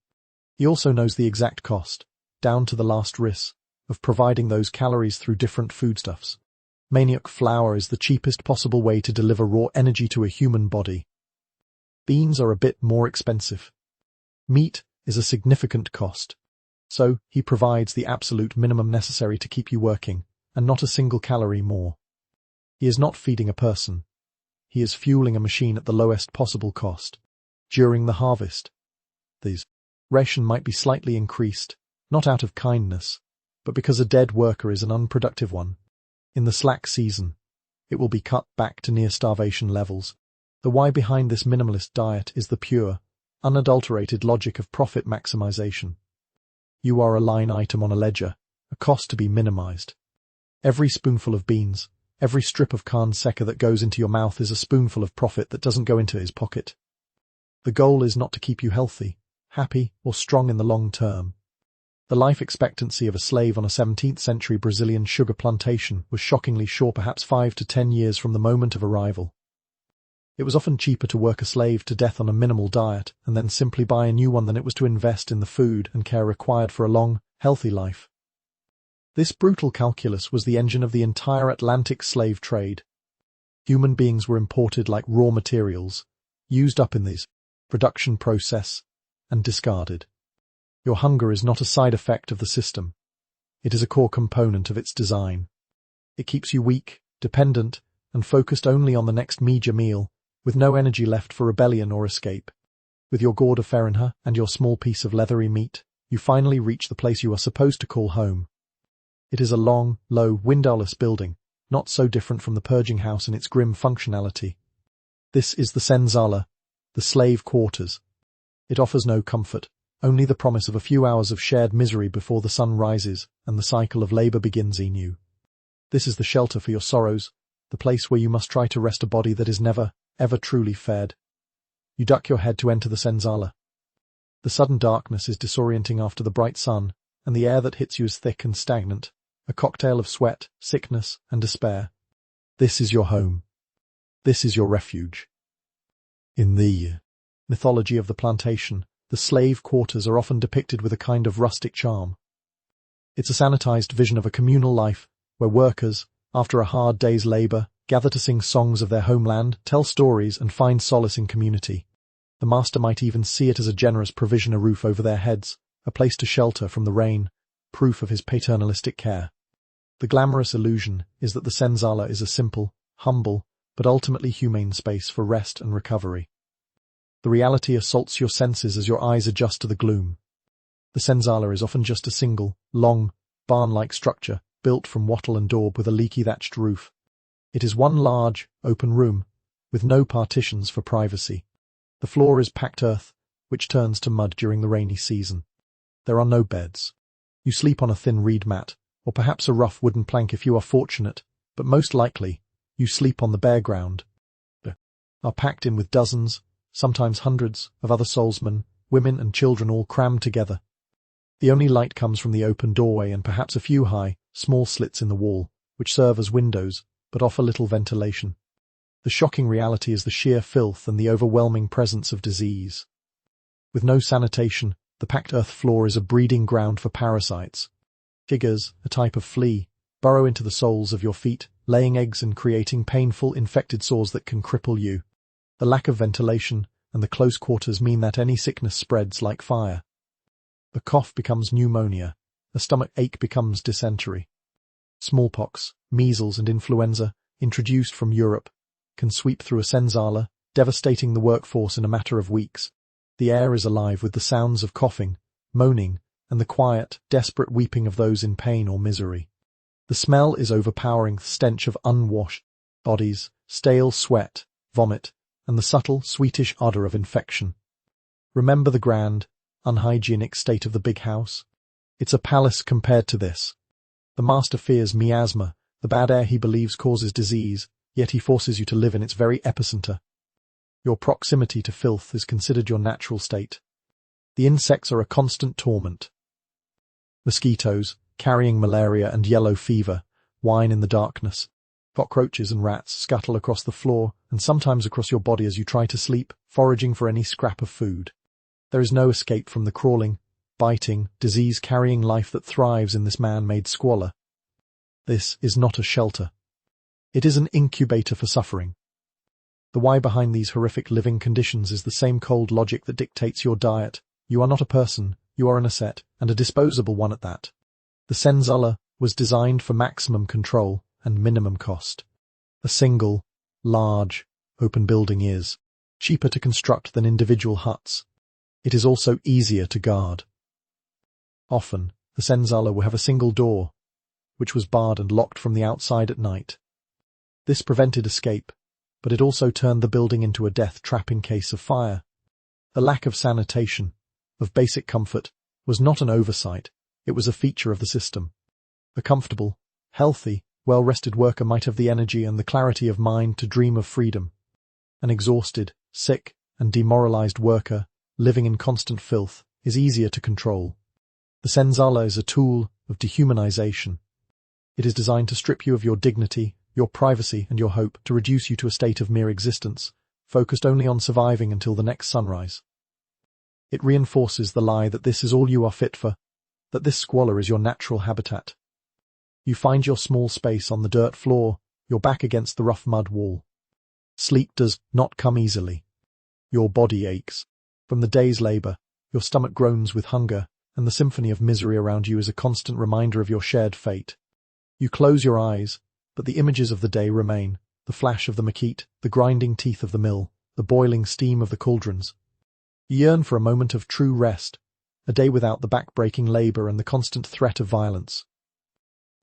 He also knows the exact cost, down to the last ris, of providing those calories through different foodstuffs. Manioc flour is the cheapest possible way to deliver raw energy to a human body. Beans are a bit more expensive. Meat is a significant cost. So, he provides the absolute minimum necessary to keep you working, and not a single calorie more. He is not feeding a person. He is fueling a machine at the lowest possible cost. During the harvest, the ration might be slightly increased, not out of kindness, but because a dead worker is an unproductive one. In the slack season, it will be cut back to near starvation levels. The why behind this minimalist diet is the pure, unadulterated logic of profit maximization. You are a line item on a ledger, a cost to be minimized. Every spoonful of beans, every strip of carne seca that goes into your mouth is a spoonful of profit that doesn't go into his pocket. The goal is not to keep you healthy, happy, or strong in the long term. The life expectancy of a slave on a 17th century Brazilian sugar plantation was shockingly short, perhaps 5 to 10 years from the moment of arrival. It was often cheaper to work a slave to death on a minimal diet and then simply buy a new one than it was to invest in the food and care required for a long, healthy life. This brutal calculus was the engine of the entire Atlantic slave trade. Human beings were imported like raw materials, used up in this production process, and discarded. Your hunger is not a side effect of the system. It is a core component of its design. It keeps you weak, dependent, and focused only on the next major meal, with no energy left for rebellion or escape. With your gourd of farinha and your small piece of leathery meat, you finally reach the place you are supposed to call home. It is a long, low, windowless building, not so different from the purging house in its grim functionality. This is the senzala, the slave quarters. It offers no comfort, only the promise of a few hours of shared misery before the sun rises and the cycle of labor begins anew. This is the shelter for your sorrows, the place where you must try to rest a body that is never, ever truly fed. You duck your head to enter the senzala. The sudden darkness is disorienting after the bright sun, and the air that hits you is thick and stagnant, a cocktail of sweat, sickness, and despair. This is your home. This is your refuge. In the mythology of the plantation, the slave quarters are often depicted with a kind of rustic charm. It's a sanitized vision of a communal life, where workers, after a hard day's labor, gather to sing songs of their homeland, tell stories, and find solace in community. The master might even see it as a generous provision, a roof over their heads, a place to shelter from the rain, proof of his paternalistic care. The glamorous illusion is that the senzala is a simple, humble, but ultimately humane space for rest and recovery. The reality assaults your senses as your eyes adjust to the gloom. The senzala is often just a single, long, barn-like structure, built from wattle and daub with a leaky thatched roof. It is one large, open room, with no partitions for privacy. The floor is packed earth, which turns to mud during the rainy season. There are no beds. You sleep on a thin reed mat, or perhaps a rough wooden plank if you are fortunate, but most likely, you sleep on the bare ground. Are packed in with dozens, sometimes hundreds, of other soulsmen, women and children all crammed together. The only light comes from the open doorway and perhaps a few high, small slits in the wall, which serve as windows, but offer little ventilation. The shocking reality is the sheer filth and the overwhelming presence of disease. With no sanitation, the packed earth floor is a breeding ground for parasites. Figures, a type of flea, burrow into the soles of your feet, laying eggs and creating painful, infected sores that can cripple you. The lack of ventilation and the close quarters mean that any sickness spreads like fire. A cough becomes pneumonia, a stomach ache becomes dysentery. Smallpox, measles and influenza, introduced from Europe, can sweep through a senzala, devastating the workforce in a matter of weeks. The air is alive with the sounds of coughing, moaning, and the quiet, desperate weeping of those in pain or misery. The smell is overpowering, the stench of unwashed bodies, stale sweat, vomit, and the subtle, sweetish odor of infection. Remember the grand, unhygienic state of the big house? It's a palace compared to this. The master fears miasma, the bad air he believes causes disease, yet he forces you to live in its very epicenter. Your proximity to filth is considered your natural state. The insects are a constant torment. Mosquitoes, carrying malaria and yellow fever, whine in the darkness. Cockroaches and rats scuttle across the floor and sometimes across your body as you try to sleep, foraging for any scrap of food. There is no escape from the crawling, biting, disease-carrying life that thrives in this man-made squalor. This is not a shelter. It is an incubator for suffering. The why behind these horrific living conditions is the same cold logic that dictates your diet. You are not a person, you are an asset, and a disposable one at that. The Senzala was designed for maximum control and minimum cost. A single, large, open building is cheaper to construct than individual huts. It is also easier to guard. Often, the Senzala will have a single door, which was barred and locked from the outside at night. This prevented escape, but it also turned the building into a death trap in case of fire. The lack of sanitation, of basic comfort, was not an oversight, it was a feature of the system. A comfortable, healthy, well-rested worker might have the energy and the clarity of mind to dream of freedom. An exhausted, sick, and demoralized worker, living in constant filth, is easier to control. The Senzala is a tool of dehumanization. It is designed to strip you of your dignity, your privacy, and your hope, to reduce you to a state of mere existence, focused only on surviving until the next sunrise. It reinforces the lie that this is all you are fit for, that this squalor is your natural habitat. You find your small space on the dirt floor, your back against the rough mud wall. Sleep does not come easily. Your body aches from the day's labor, your stomach groans with hunger, and the symphony of misery around you is a constant reminder of your shared fate. You close your eyes, but the images of the day remain, the flash of the maquette, the grinding teeth of the mill, the boiling steam of the cauldrons. You yearn for a moment of true rest, a day without the back-breaking labor and the constant threat of violence.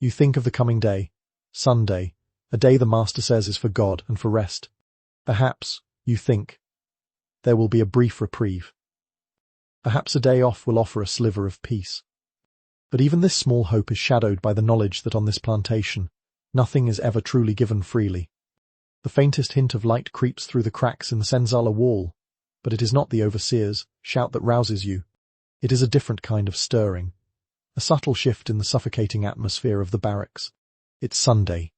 You think of the coming day, Sunday, a day the Master says is for God and for rest. Perhaps, you think, there will be a brief reprieve. Perhaps a day off will offer a sliver of peace. But even this small hope is shadowed by the knowledge that on this plantation, nothing is ever truly given freely. The faintest hint of light creeps through the cracks in the Senzala wall, but it is not the overseer's shout that rouses you. It is a different kind of stirring, a subtle shift in the suffocating atmosphere of the barracks. It's Sunday,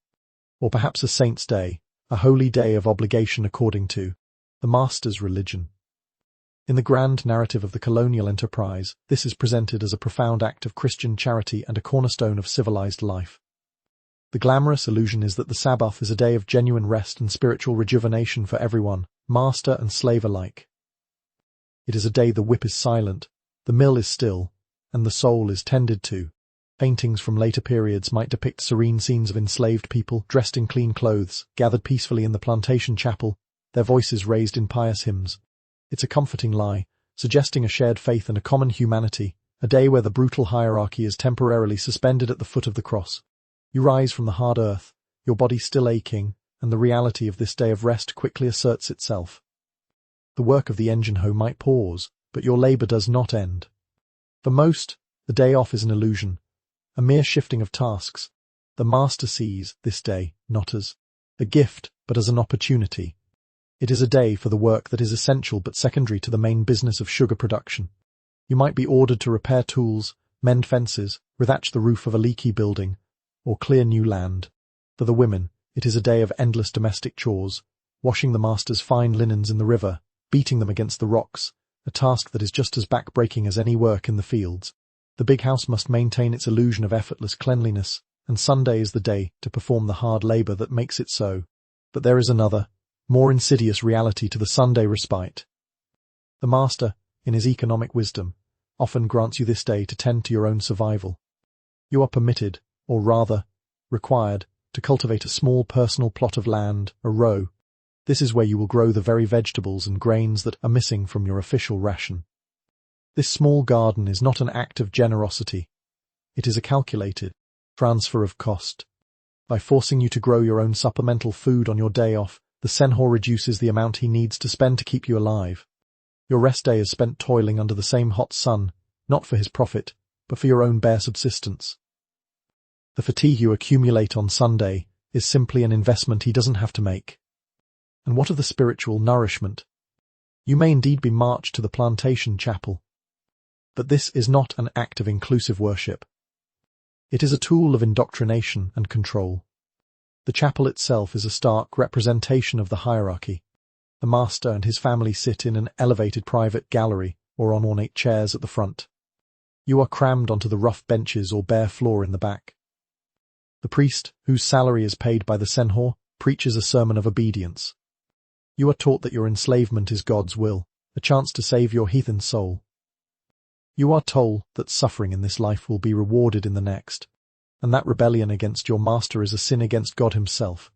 or perhaps a saint's day, a holy day of obligation according to the Master's religion. In the grand narrative of the colonial enterprise, this is presented as a profound act of Christian charity and a cornerstone of civilized life. The glamorous illusion is that the Sabbath is a day of genuine rest and spiritual rejuvenation for everyone, master and slave alike. It is a day the whip is silent, the mill is still, and the soul is tended to. Paintings from later periods might depict serene scenes of enslaved people, dressed in clean clothes, gathered peacefully in the plantation chapel, their voices raised in pious hymns. It's a comforting lie, suggesting a shared faith and a common humanity, a day where the brutal hierarchy is temporarily suspended at the foot of the cross. You rise from the hard earth, your body still aching, and the reality of this day of rest quickly asserts itself. The work of the engine hoe might pause, but your labor does not end. For most, the day off is an illusion, a mere shifting of tasks. The Master sees this day not as a gift, but as an opportunity. It is a day for the work that is essential but secondary to the main business of sugar production. You might be ordered to repair tools, mend fences, rethatch the roof of a leaky building, or clear new land. For the women, it is a day of endless domestic chores, washing the Master's fine linens in the river, beating them against the rocks, a task that is just as back-breaking as any work in the fields. The big house must maintain its illusion of effortless cleanliness, and Sunday is the day to perform the hard labor that makes it so. But there is another, more insidious reality to the Sunday respite. The Master, in his economic wisdom, often grants you this day to tend to your own survival. You are permitted, or rather, required, to cultivate a small personal plot of land, a row. This is where you will grow the very vegetables and grains that are missing from your official ration. This small garden is not an act of generosity. It is a calculated, Transfer of cost. By forcing you to grow your own supplemental food on your day off, the Senhor reduces the amount he needs to spend to keep you alive. Your rest day is spent toiling under the same hot sun, not for his profit, but for your own bare subsistence. The fatigue you accumulate on Sunday is simply an investment he doesn't have to make. And what of the spiritual nourishment? You may indeed be marched to the plantation chapel. But this is not an act of inclusive worship. It is a tool of indoctrination and control. The chapel itself is a stark representation of the hierarchy. The master and his family sit in an elevated private gallery or on ornate chairs at the front. You are crammed onto the rough benches or bare floor in the back. The priest, whose salary is paid by the Senhor, preaches a sermon of obedience. You are taught that your enslavement is God's will, a chance to save your heathen soul. You are told that suffering in this life will be rewarded in the next, and that rebellion against your master is a sin against God himself.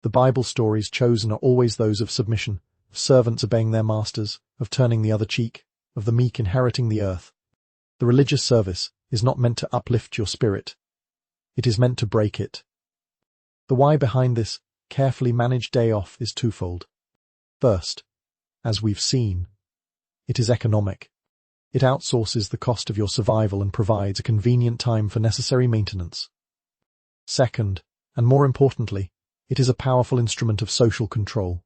The Bible stories chosen are always those of submission, of servants obeying their masters, of turning the other cheek, of the meek inheriting the earth. The religious service is not meant to uplift your spirit. It is meant to break it. The why behind this carefully managed day off is twofold. First, as we've seen, it is economic. It outsources the cost of your survival and provides a convenient time for necessary maintenance. Second, and more importantly, it is a powerful instrument of social control.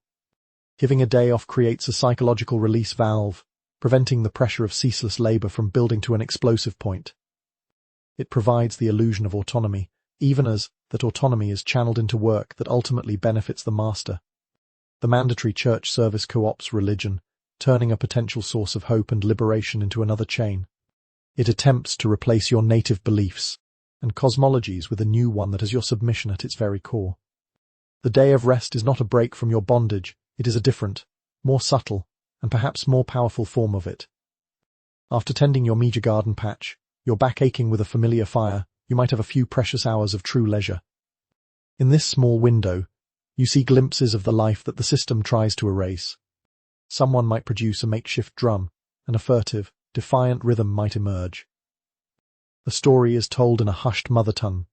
Giving a day off creates a psychological release valve, preventing the pressure of ceaseless labor from building to an explosive point. It provides the illusion of autonomy, even as that autonomy is channeled into work that ultimately benefits the master. The mandatory church service co-opts religion, turning a potential source of hope and liberation into another chain. It attempts to replace your native beliefs and cosmologies with a new one that has your submission at its very core. The day of rest is not a break from your bondage, it is a different, more subtle, and perhaps more powerful form of it. After tending your meager garden patch, your back aching with a familiar fire, you might have a few precious hours of true leisure. In this small window, you see glimpses of the life that the system tries to erase. Someone might produce a makeshift drum, and a furtive, defiant rhythm might emerge. The story is told in a hushed mother tongue.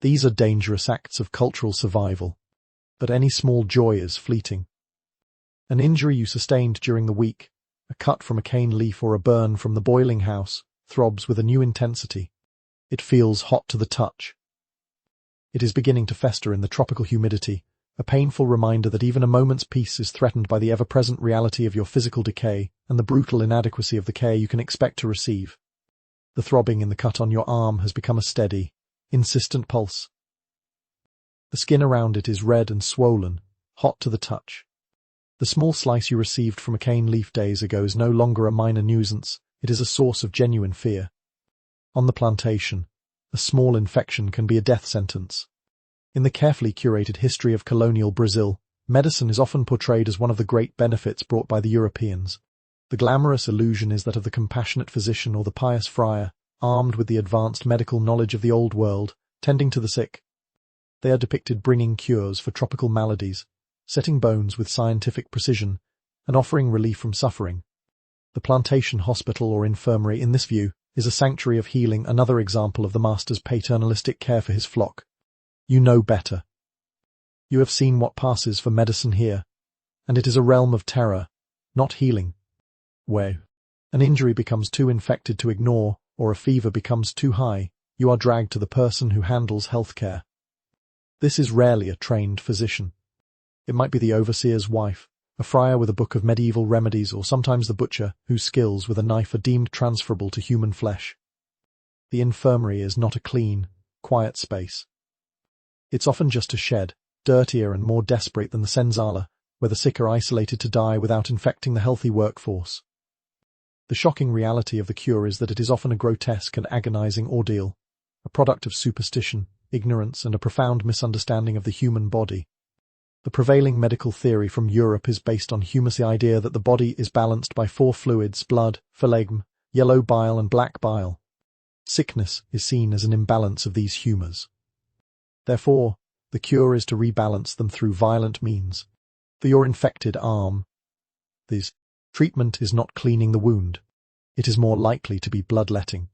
These are dangerous acts of cultural survival, but any small joy is fleeting. An injury you sustained during the week, a cut from a cane leaf or a burn from the boiling house, throbs with a new intensity. It feels hot to the touch. It is beginning to fester in the tropical humidity, a painful reminder that even a moment's peace is threatened by the ever-present reality of your physical decay and the brutal inadequacy of the care you can expect to receive. The throbbing in the cut on your arm has become a steady, insistent pulse. The skin around it is red and swollen, hot to the touch. The small slice you received from a cane leaf days ago is no longer a minor nuisance, it is a source of genuine fear. On the plantation, a small infection can be a death sentence. In the carefully curated history of colonial Brazil, medicine is often portrayed as one of the great benefits brought by the Europeans. The glamorous illusion is that of the compassionate physician or the pious friar, armed with the advanced medical knowledge of the old world, tending to the sick. They are depicted bringing cures for tropical maladies, setting bones with scientific precision, and offering relief from suffering. The plantation hospital or infirmary in this view is a sanctuary of healing, another example of the master's paternalistic care for his flock. You know better. You have seen what passes for medicine here, and it is a realm of terror, not healing. Where an injury becomes too infected to ignore, or a fever becomes too high, you are dragged to the person who handles healthcare. This is rarely a trained physician. It might be the overseer's wife, a friar with a book of medieval remedies, or sometimes the butcher, whose skills with a knife are deemed transferable to human flesh. The infirmary is not a clean, quiet space. It's often just a shed, dirtier and more desperate than the senzala, where the sick are isolated to die without infecting the healthy workforce. The shocking reality of the cure is that it is often a grotesque and agonizing ordeal, a product of superstition, ignorance, and a profound misunderstanding of the human body. The prevailing medical theory from Europe is based on Hume's idea that the body is balanced by four fluids: blood, phlegm, yellow bile, and black bile. Sickness is seen as an imbalance of these humours. Therefore, the cure is to rebalance them through violent means. For your infected arm, this treatment is not cleaning the wound. It is more likely to be bloodletting.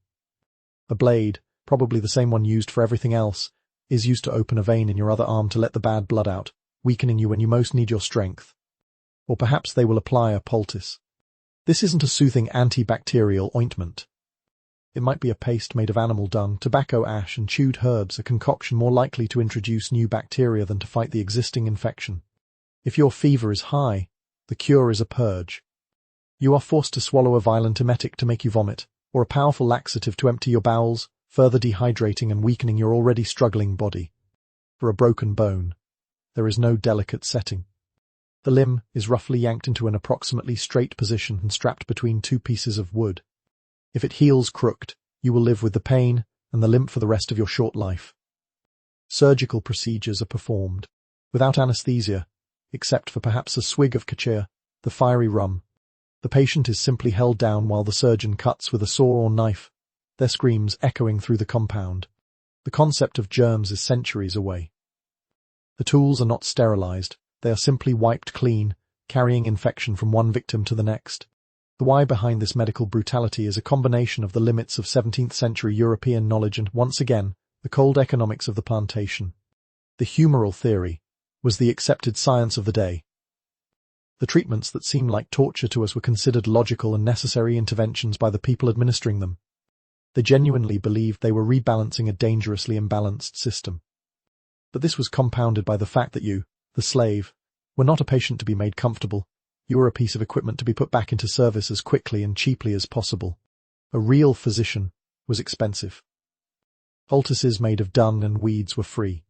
A blade, probably the same one used for everything else, is used to open a vein in your other arm to let the bad blood out, weakening you when you most need your strength. Or perhaps they will apply a poultice. This isn't a soothing antibacterial ointment. It might be a paste made of animal dung, tobacco ash, and chewed herbs, a concoction more likely to introduce new bacteria than to fight the existing infection. If your fever is high, the cure is a purge. You are forced to swallow a violent emetic to make you vomit, or a powerful laxative to empty your bowels, further dehydrating and weakening your already struggling body. For a broken bone, there is no delicate setting. The limb is roughly yanked into an approximately straight position and strapped between two pieces of wood. If it heals crooked, you will live with the pain and the limp for the rest of your short life. Surgical procedures are performed without anesthesia, except for perhaps a swig of kachir, the fiery rum. The patient is simply held down while the surgeon cuts with a saw or knife, their screams echoing through the compound. The concept of germs is centuries away. The tools are not sterilized, they are simply wiped clean, carrying infection from one victim to the next. The why behind this medical brutality is a combination of the limits of 17th century European knowledge and, once again, the cold economics of the plantation. The humoral theory was the accepted science of the day. The treatments that seemed like torture to us were considered logical and necessary interventions by the people administering them. They genuinely believed they were rebalancing a dangerously imbalanced system. But this was compounded by the fact that you, the slave, were not a patient to be made comfortable. You were a piece of equipment to be put back into service as quickly and cheaply as possible. A real physician was expensive. Poultices made of dung and weeds were free.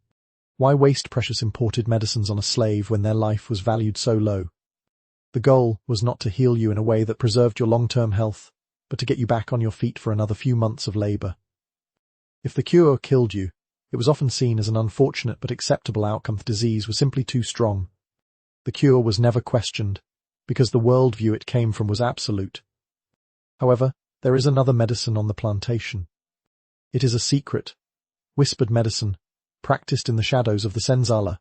Why waste precious imported medicines on a slave when their life was valued so low? The goal was not to heal you in a way that preserved your long-term health, but to get you back on your feet for another few months of labor. If the cure killed you, it was often seen as an unfortunate but acceptable outcome. The disease was simply too strong. The cure was never questioned, because the worldview it came from was absolute. However, there is another medicine on the plantation. It is a secret, whispered medicine, practiced in the shadows of the senzala.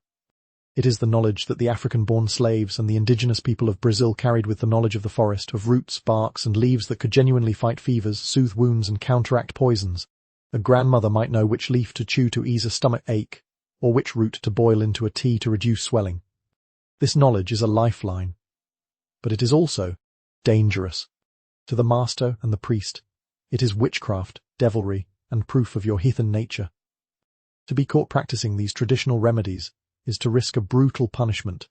It is the knowledge that the African-born slaves and the indigenous people of Brazil carried with the knowledge of the forest, of roots, barks, and leaves that could genuinely fight fevers, soothe wounds, and counteract poisons. A grandmother might know which leaf to chew to ease a stomach ache, or which root to boil into a tea to reduce swelling. This knowledge is a lifeline. But it is also dangerous. To the master and the priest, it is witchcraft, devilry, and proof of your heathen nature. To be caught practicing these traditional remedies is to risk a brutal punishment.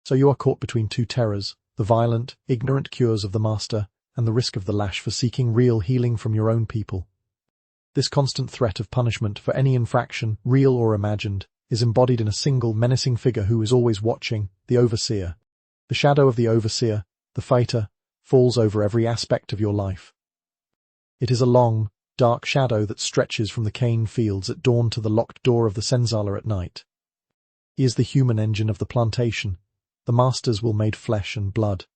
So you are caught between two terrors, the violent, ignorant cures of the master and the risk of the lash for seeking real healing from your own people. This constant threat of punishment for any infraction, real or imagined, is embodied in a single menacing figure who is always watching, the overseer. The shadow of the overseer, the fighter, falls over every aspect of your life. It is a long, dark shadow that stretches from the cane fields at dawn to the locked door of the senzala at night. He is the human engine of the plantation, the master's will made flesh and blood.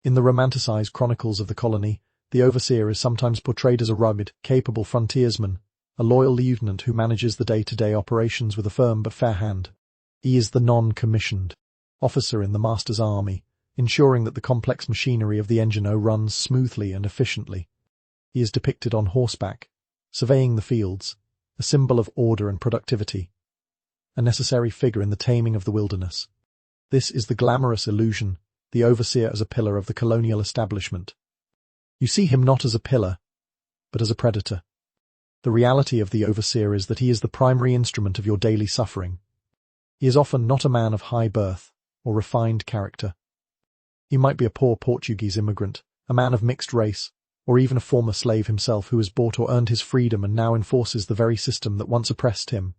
In the romanticized chronicles of the colony, the overseer is sometimes portrayed as a rugged, capable frontiersman, a loyal lieutenant who manages the day-to-day operations with a firm but fair hand. He is the non-commissioned officer in the master's army, ensuring that the complex machinery of the engine runs smoothly and efficiently. He is depicted on horseback, surveying the fields, a symbol of order and productivity, a necessary figure in the taming of the wilderness. This is the glamorous illusion, the overseer as a pillar of the colonial establishment. You see him not as a pillar, but as a predator. The reality of the overseer is that he is the primary instrument of your daily suffering. He is often not a man of high birth or refined character. He might be a poor Portuguese immigrant, a man of mixed race, or even a former slave himself who has bought or earned his freedom and now enforces the very system that once oppressed him.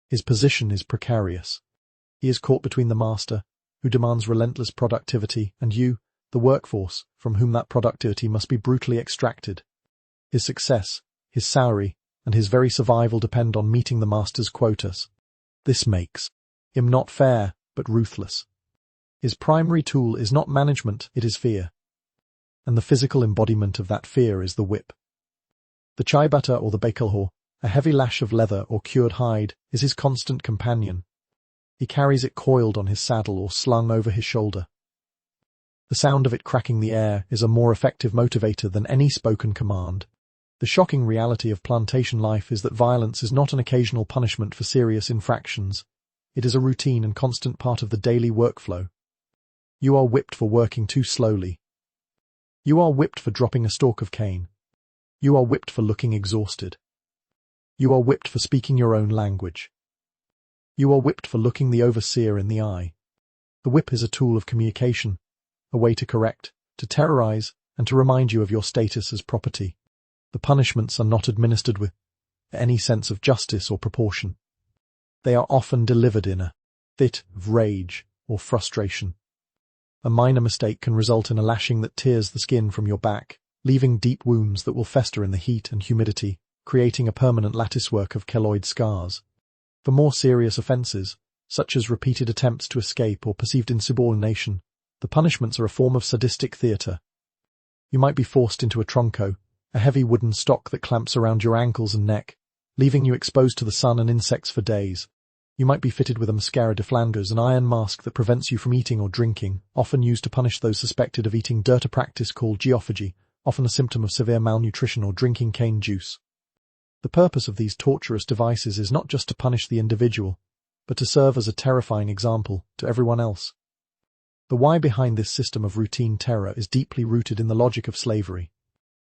His position is precarious. He is caught between the master, who demands relentless productivity, and you, the workforce, from whom that productivity must be brutally extracted. His success, his salary, and his very survival depend on meeting the master's quotas. This makes him not fair, but ruthless. His primary tool is not management, it is fear. And the physical embodiment of that fear is the whip. The chibata or the bekelhor, a heavy lash of leather or cured hide, is his constant companion. He carries it coiled on his saddle or slung over his shoulder. The sound of it cracking the air is a more effective motivator than any spoken command. The shocking reality of plantation life is that violence is not an occasional punishment for serious infractions. It is a routine and constant part of the daily workflow. You are whipped for working too slowly. You are whipped for dropping a stalk of cane. You are whipped for looking exhausted. You are whipped for speaking your own language. You are whipped for looking the overseer in the eye. The whip is a tool of communication, a way to correct, to terrorize, and to remind you of your status as property. The punishments are not administered with any sense of justice or proportion. They are often delivered in a fit of rage or frustration. A minor mistake can result in a lashing that tears the skin from your back, leaving deep wounds that will fester in the heat and humidity, creating a permanent latticework of keloid scars. For more serious offences, such as repeated attempts to escape or perceived insubordination, the punishments are a form of sadistic theatre. You might be forced into a tronco, a heavy wooden stock that clamps around your ankles and neck, leaving you exposed to the sun and insects for days. You might be fitted with a mascara de Flanders, an iron mask that prevents you from eating or drinking, often used to punish those suspected of eating dirt, a practice called geophagy, often a symptom of severe malnutrition or drinking cane juice. The purpose of these torturous devices is not just to punish the individual, but to serve as a terrifying example to everyone else. The why behind this system of routine terror is deeply rooted in the logic of slavery.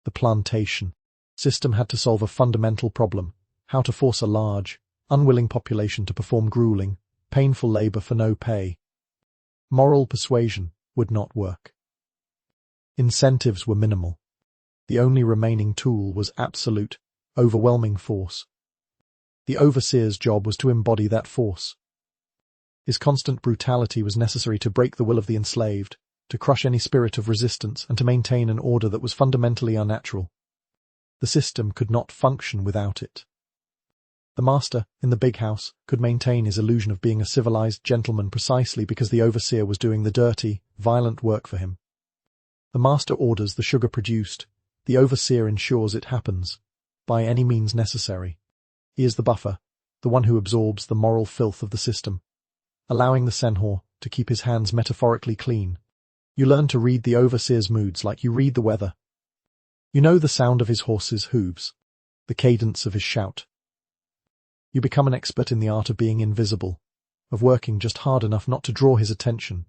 The plantation system had to solve a fundamental problem: how to force a large, unwilling population to perform grueling, painful labor for no pay. Moral persuasion would not work. Incentives were minimal. The only remaining tool was absolute, overwhelming force. The overseer's job was to embody that force. His constant brutality was necessary to break the will of the enslaved, to crush any spirit of resistance, and to maintain an order that was fundamentally unnatural. The system could not function without it. The master, in the big house, could maintain his illusion of being a civilized gentleman precisely because the overseer was doing the dirty, violent work for him. The master orders the sugar produced, the overseer ensures it happens, by any means necessary. He is the buffer, the one who absorbs the moral filth of the system, allowing the senhor to keep his hands metaphorically clean. You learn to read the overseer's moods like you read the weather. You know the sound of his horse's hooves, the cadence of his shout. You become an expert in the art of being invisible, of working just hard enough not to draw his attention.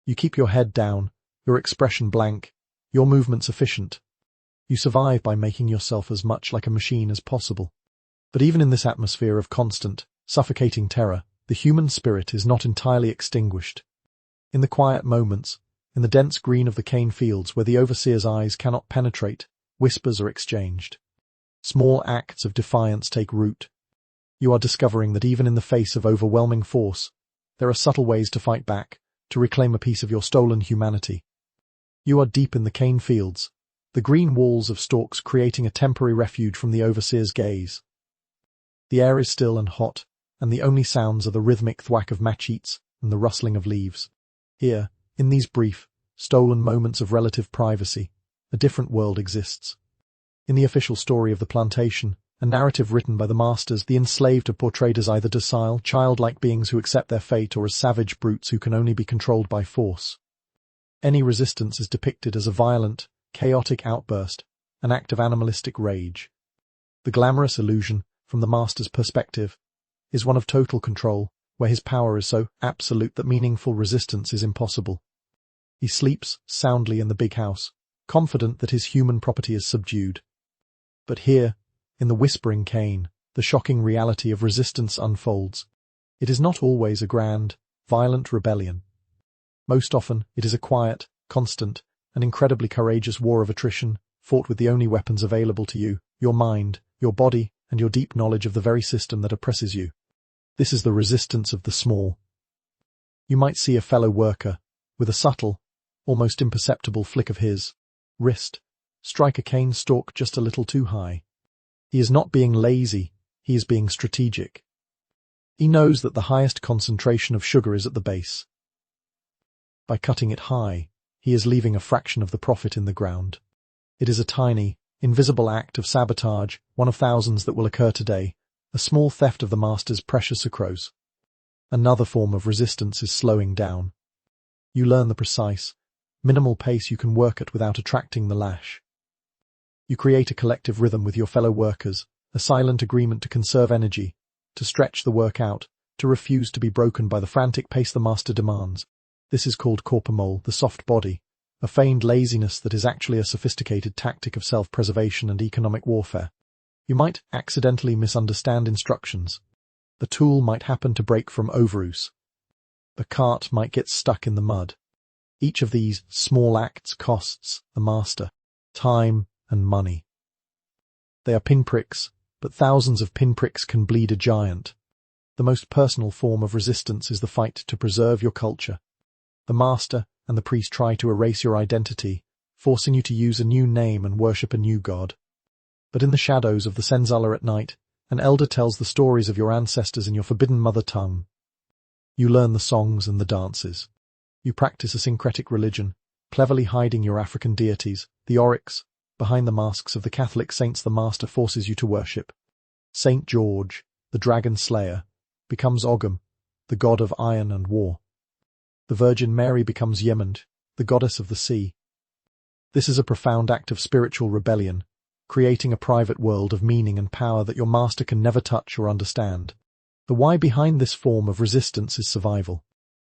You keep your head down, your expression blank, your movements efficient. You survive by making yourself as much like a machine as possible. But even in this atmosphere of constant, suffocating terror, the human spirit is not entirely extinguished. In the quiet moments, in the dense green of the cane fields where the overseer's eyes cannot penetrate, whispers are exchanged. Small acts of defiance take root. You are discovering that even in the face of overwhelming force, there are subtle ways to fight back, to reclaim a piece of your stolen humanity. You are deep in the cane fields, the green walls of stalks creating a temporary refuge from the overseer's gaze. The air is still and hot, and the only sounds are the rhythmic thwack of machetes and the rustling of leaves. Here, in these brief, stolen moments of relative privacy, a different world exists. In the official story of the plantation, a narrative written by the masters, the enslaved are portrayed as either docile, childlike beings who accept their fate or as savage brutes who can only be controlled by force. Any resistance is depicted as a violent, chaotic outburst, an act of animalistic rage. The glamorous illusion, from the master's perspective, is one of total control, where his power is so absolute that meaningful resistance is impossible. He sleeps soundly in the big house, confident that his human property is subdued. But here, in the whispering cane, the shocking reality of resistance unfolds. It is not always a grand, violent rebellion. Most often, it is a quiet, constant, and incredibly courageous war of attrition, fought with the only weapons available to you, your mind, your body, and your deep knowledge of the very system that oppresses you. This is the resistance of the small. You might see a fellow worker, with a subtle, almost imperceptible flick of his wrist, strike a cane stalk just a little too high. He is not being lazy, he is being strategic. He knows that the highest concentration of sugar is at the base. By cutting it high, he is leaving a fraction of the profit in the ground. It is a tiny, invisible act of sabotage, one of thousands that will occur today, a small theft of the master's precious sucrose. Another form of resistance is slowing down. You learn the precise, minimal pace you can work at without attracting the lash. You create a collective rhythm with your fellow workers, a silent agreement to conserve energy, to stretch the work out, to refuse to be broken by the frantic pace the master demands. This is called corpomole, the soft body, a feigned laziness that is actually a sophisticated tactic of self-preservation and economic warfare. You might accidentally misunderstand instructions. The tool might happen to break from overuse. The cart might get stuck in the mud. Each of these small acts costs the master time and money. They are pinpricks, but thousands of pinpricks can bleed a giant. The most personal form of resistance is the fight to preserve your culture. The master and the priest try to erase your identity, forcing you to use a new name and worship a new god. But in the shadows of the senzala at night, an elder tells the stories of your ancestors in your forbidden mother tongue. You learn the songs and the dances. You practice a syncretic religion, cleverly hiding your African deities, the oryx, behind the masks of the Catholic saints the master forces you to worship. Saint George, the dragon slayer, becomes Ogham, the god of iron and war. The Virgin Mary becomes Yemund, the goddess of the sea. This is a profound act of spiritual rebellion, creating a private world of meaning and power that your master can never touch or understand. The why behind this form of resistance is survival.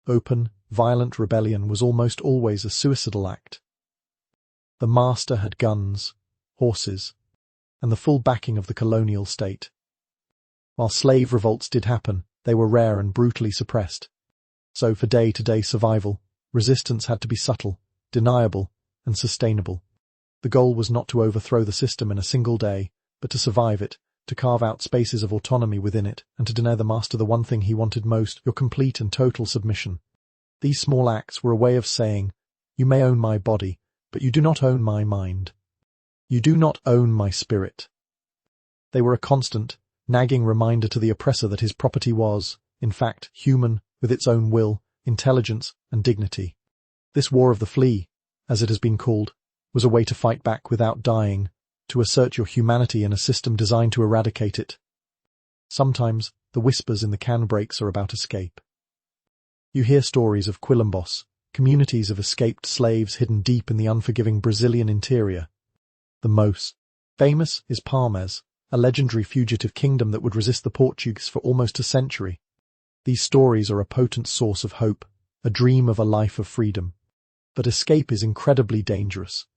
Open, violent rebellion was almost always a suicidal act. The master had guns, horses, and the full backing of the colonial state. While slave revolts did happen, they were rare and brutally suppressed. So for day-to-day survival, resistance had to be subtle, deniable, and sustainable. The goal was not to overthrow the system in a single day, but to survive it, to carve out spaces of autonomy within it, and to deny the master the one thing he wanted most, your complete and total submission. These small acts were a way of saying, you may own my body, but you do not own my mind. You do not own my spirit. They were a constant, nagging reminder to the oppressor that his property was, in fact, human, with its own will, intelligence, and dignity. This war of the flea, as it has been called, was a way to fight back without dying, to assert your humanity in a system designed to eradicate it. Sometimes, the whispers in the canbrakes are about escape. You hear stories of Quilombo's, communities of escaped slaves hidden deep in the unforgiving Brazilian interior. The most famous is Palmares, a legendary fugitive kingdom that would resist the Portuguese for almost a century. These stories are a potent source of hope, a dream of a life of freedom. But escape is incredibly dangerous.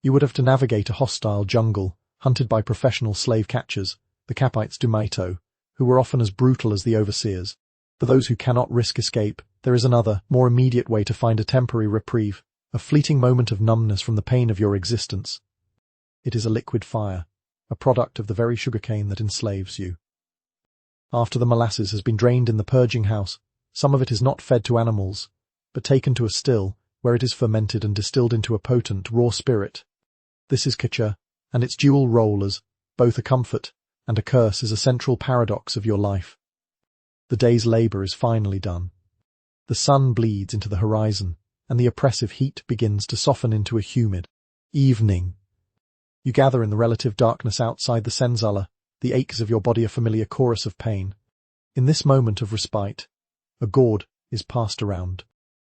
You would have to navigate a hostile jungle, hunted by professional slave catchers, the Capites do Maito, who were often as brutal as the overseers. For those who cannot risk escape, there is another, more immediate way to find a temporary reprieve, a fleeting moment of numbness from the pain of your existence. It is a liquid fire, a product of the very sugarcane that enslaves you. After the molasses has been drained in the purging house, some of it is not fed to animals, but taken to a still, where it is fermented and distilled into a potent, raw spirit. This is kacha, and its dual role as both a comfort and a curse is a central paradox of your life. The day's labor is finally done. The sun bleeds into the horizon, and the oppressive heat begins to soften into a humid evening. You gather in the relative darkness outside the senzala, the aches of your body a familiar chorus of pain. In this moment of respite, a gourd is passed around.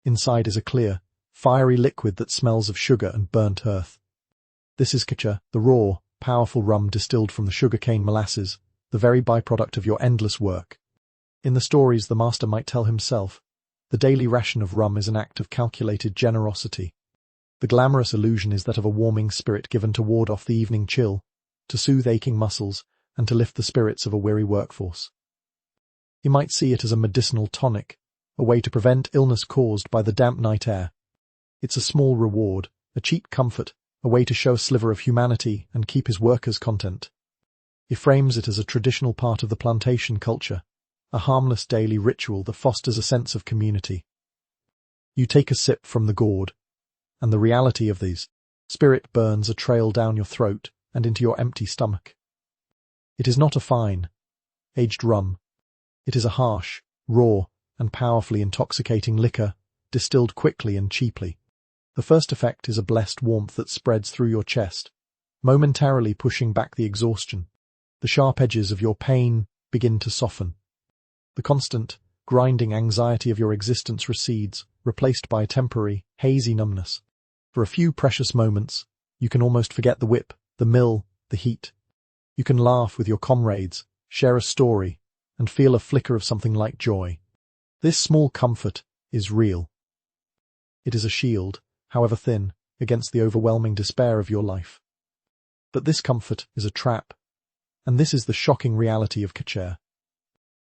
Inside is a clear, fiery liquid that smells of sugar and burnt earth. This is kacha, the raw, powerful rum distilled from the sugarcane molasses, the very byproduct of your endless work. In the stories the master might tell himself, the daily ration of rum is an act of calculated generosity. The glamorous illusion is that of a warming spirit given to ward off the evening chill, to soothe aching muscles, and to lift the spirits of a weary workforce. You might see it as a medicinal tonic, a way to prevent illness caused by the damp night air. It's a small reward, a cheap comfort, a way to show a sliver of humanity and keep his workers content. He frames it as a traditional part of the plantation culture, a harmless daily ritual that fosters a sense of community. You take a sip from the gourd, and the reality of these spirit burns a trail down your throat and into your empty stomach. It is not a fine, aged rum. It is a harsh, raw, and powerfully intoxicating liquor, distilled quickly and cheaply. The first effect is a blessed warmth that spreads through your chest, momentarily pushing back the exhaustion. The sharp edges of your pain begin to soften. The constant, grinding anxiety of your existence recedes, replaced by a temporary, hazy numbness. For a few precious moments, you can almost forget the whip, the mill, the heat. You can laugh with your comrades, share a story, and feel a flicker of something like joy. This small comfort is real. It is a shield, however thin, against the overwhelming despair of your life. But this comfort is a trap, and this is the shocking reality of Kachar.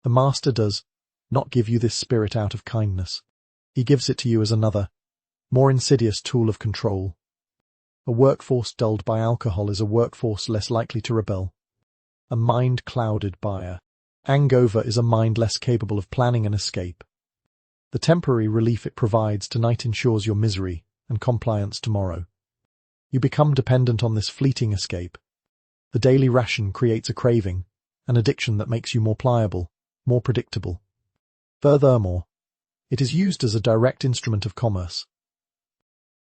The master does not give you this spirit out of kindness. He gives it to you as another, more insidious tool of control. A workforce dulled by alcohol is a workforce less likely to rebel. A mind clouded by a hangover is a mind less capable of planning an escape. The temporary relief it provides tonight ensures your misery and compliance tomorrow. You become dependent on this fleeting escape. The daily ration creates a craving, an addiction that makes you more pliable, more predictable. Furthermore, it is used as a direct instrument of commerce.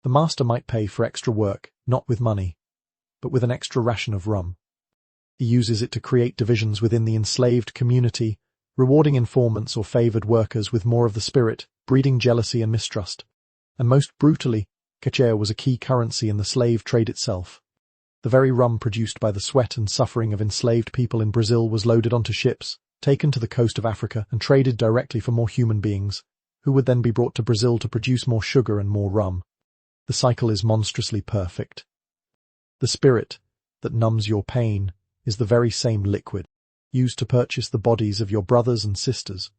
The master might pay for extra work, not with money, but with an extra ration of rum. He uses it to create divisions within the enslaved community, rewarding informants or favored workers with more of the spirit, breeding jealousy and mistrust. And most brutally, Kachar was a key currency in the slave trade itself. The very rum produced by the sweat and suffering of enslaved people in Brazil was loaded onto ships, taken to the coast of Africa and traded directly for more human beings, who would then be brought to Brazil to produce more sugar and more rum. The cycle is monstrously perfect. The spirit that numbs your pain is the very same liquid used to purchase the bodies of your brothers and sisters.